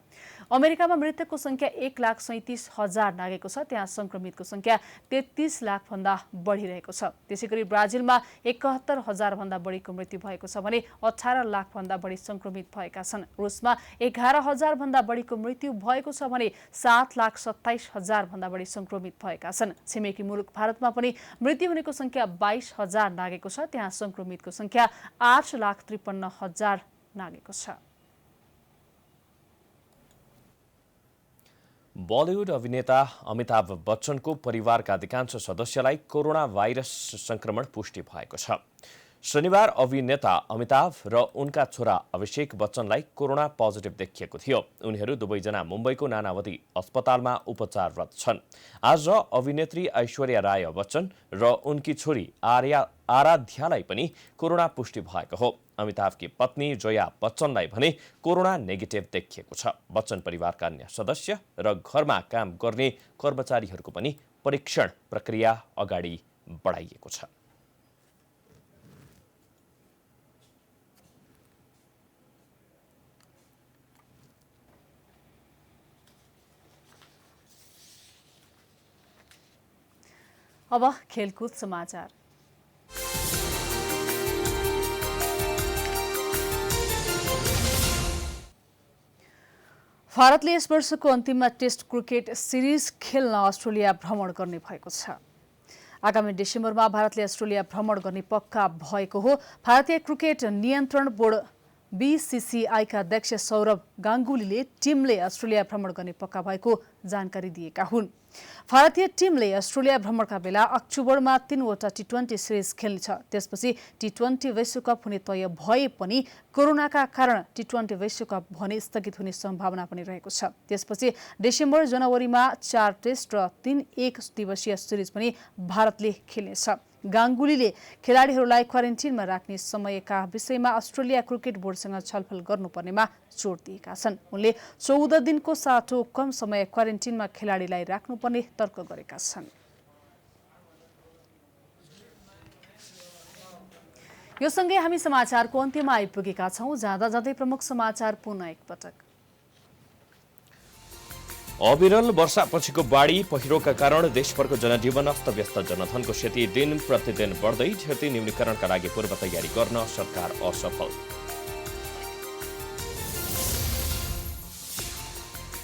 अमेरिकामा मृतकको संख्या 1,37,000 नागेको छ। त्यहाँ संक्रमितको संख्या 33 लाख भन्दा बढिरहेको छ। त्यसैगरी ब्राजिलमा 71,000 भन्दा बढीको मृत्यु भएको छ भने 18 लाख भन्दा बढी संक्रमित भएका छन्। रुसमा 11,000 भन्दा बढीको मृत्यु भएको छ भने 7,27,000 भन्दा बढी संक्रमित भएका छन्। छिमेकी मुलुक भारतमा पनि मृत्यु हुनेको संख्या 22,000 नागेको छ। त्यहाँ संक्रमितको संख्या 8,53,000 नागेको छ। बलिउड अभिनेता अमिताभ बच्चनको परिवारका अधिकांश सदस्यलाई कोरोना भाइरस संक्रमण पुष्टि भएको छ। शनिबार अभिनेता अमिताभ र उनका छोरा अभिषेक बच्चनलाई कोरोना पोजिटिभ देखिएको थियो। उनीहरू दुवैजना मुम्बईको नानावती अस्पतालमा उपचाररत छन्। आज अभिनेत्री ऐश्वर्या राय बच्चन र उनकी छोरी आराध्यालाई पनि कोरोना पुष्टि भएको हो। अमिताभकी पत्नी जया बच्चनलाई भने कोरोना नेगेटिभ देखिएको छ। बच्चन परिवारका अन्य सदस्य र घरमा काम गर्ने कर्मचारीहरूको पनि परीक्षण प्रक्रिया अगाडि बढाइएको छ। अब खेलकुद समाचार। भारतले यस वर्षको अन्तिममा टेस्ट क्रिकेट सिरिज खेल्न अस्ट्रेलिया भ्रमण गर्ने भएको छ। आगामी डिसेम्बरमा भारतले अस्ट्रेलिया भ्रमण गर्ने पक्का भएको हो। भारतीय क्रिकेट नियन्त्रण बोर्ड बीसीसीआईका अध्यक्ष सौरभ गांगुलीले टिमले अस्ट्रेलिया भ्रमण गर्ने पक्का भएको जानकारी दिएका हुन्। भारतीय टिमले अस्ट्रेलिया भ्रमणका बेला अक्टोबरमा 3वटा टी20 सिरिज खेल्नेछ। त्यसपछि टी20 विश्वकप हुने तय भए पनि कोरोनाका कारण टी20 विश्वकप भने स्थगित हुने सम्भावना पनि रहेको छ। त्यसपछि डिसेम्बर जनवरीमा 4 टेस्ट र 3 एक दिवसीय सिरिज पनि भारतले खेल्नेछ। गांगुलीले खेलाडीहरूलाई क्वारेन्टिनमा राख्ने समयका विषयमा अस्ट्रेलिया क्रिकेट बोर्डसँग छलफल गर्नुपर्नेमा जोड दिएका छन्। उनले 14 दिनको साटो कम समय क्वारेन्टिनमा खेलाडीलाई राख्नुपर्ने तर्क गरेका छन्। यो सँगै हामी समाचारको अन्त्यमा आइपुगेका छौं। जाँदा जाँदै प्रमुख समाचार पुनः एकपटक। अविरल वर्षापछिको बाढी पहिरोका कारण देशभरको जनजीवन अस्तव्यस्त। जनधनको क्षति दिन प्रतिदिन बढ्दै, क्षति न्यूनीकरणका लागि पूर्व तयारी गर्न सरकार असफल।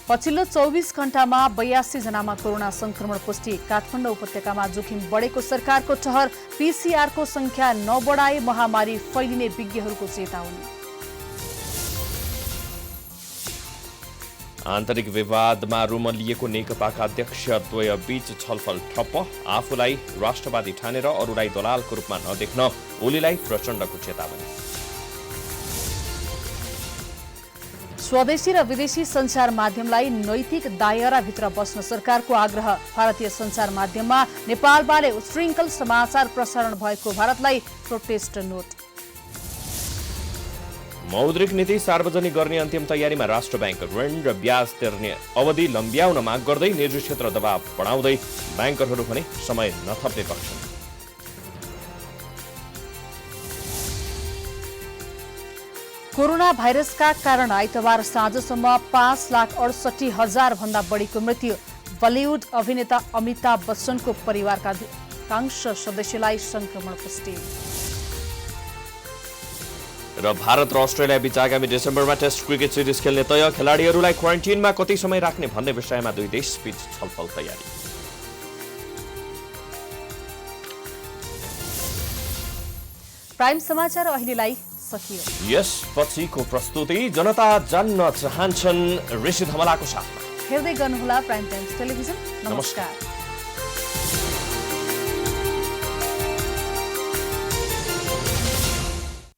पछिल्लो 24 घण्टामा 82 जनामा कोरोना संक्रमण पुष्टि। काठमाडौँ उपत्यकामा जोखिम बढेको सरकारको ठहर। पीसीआरको संख्या नबढाए महामारी फैलिने विज्ञहरूको चेतावनी। आन्तरिक विवादमा रुमलिएको नेकपाका अध्यक्ष द्वय बीच छलफल ठप्प। आफूलाई राष्ट्रवादी ठानेर अरूलाई दलालको रूपमा नदेख्न ओलीलाई प्रचण्डको चेतावनी। स्वदेशी र विदेशी सञ्चार माध्यमलाई नैतिक दायराभित्र बस्न सरकारको आग्रह। भारतीय सञ्चार माध्यममा नेपालबारे उशृङ्खल समाचार प्रसारण भएको भारतलाई प्रोटेस्ट नोट। मौद्रिक नीति सार्वजनिक गर्ने अन्तिम तयारीमा राष्ट्र ब्याङ्क। ऋण र ब्याज तिर्ने अवधि लम्ब्याउन माग गर्दै निजी क्षेत्र दबाव बढाउँदै, ब्याङ्करहरू भने समय नथप्ने पक्षमा। कोरोना भाइरसका कारण आइतबार साँझसम्म 5,68,000 भन्दा बढीको मृत्यु। बलिउड अभिनेता अमिताभ बच्चनको परिवारका अधिकांश सदस्यलाई संक्रमण पुष्टि। र भारत र अस्ट्रेलिया बीच आगामी डिसेम्बरमा टेस्ट क्रिकेट सिरिज खेल्ने तय। खेलाडीहरूलाई क्वारेन्टिनमा कति समय राख्ने भन्ने विषयमा दुई देशबीच छलफल तयारी। प्राइम समाचार अहिलेलाई सकियो। यसपछिको प्रस्तुति जनता जान्न चाहन्छन् ऋषि धमलाको साथमा। हेर्दै गर्नुहोला प्राइम टाइम्स टेलिभिजन। नमस्कार।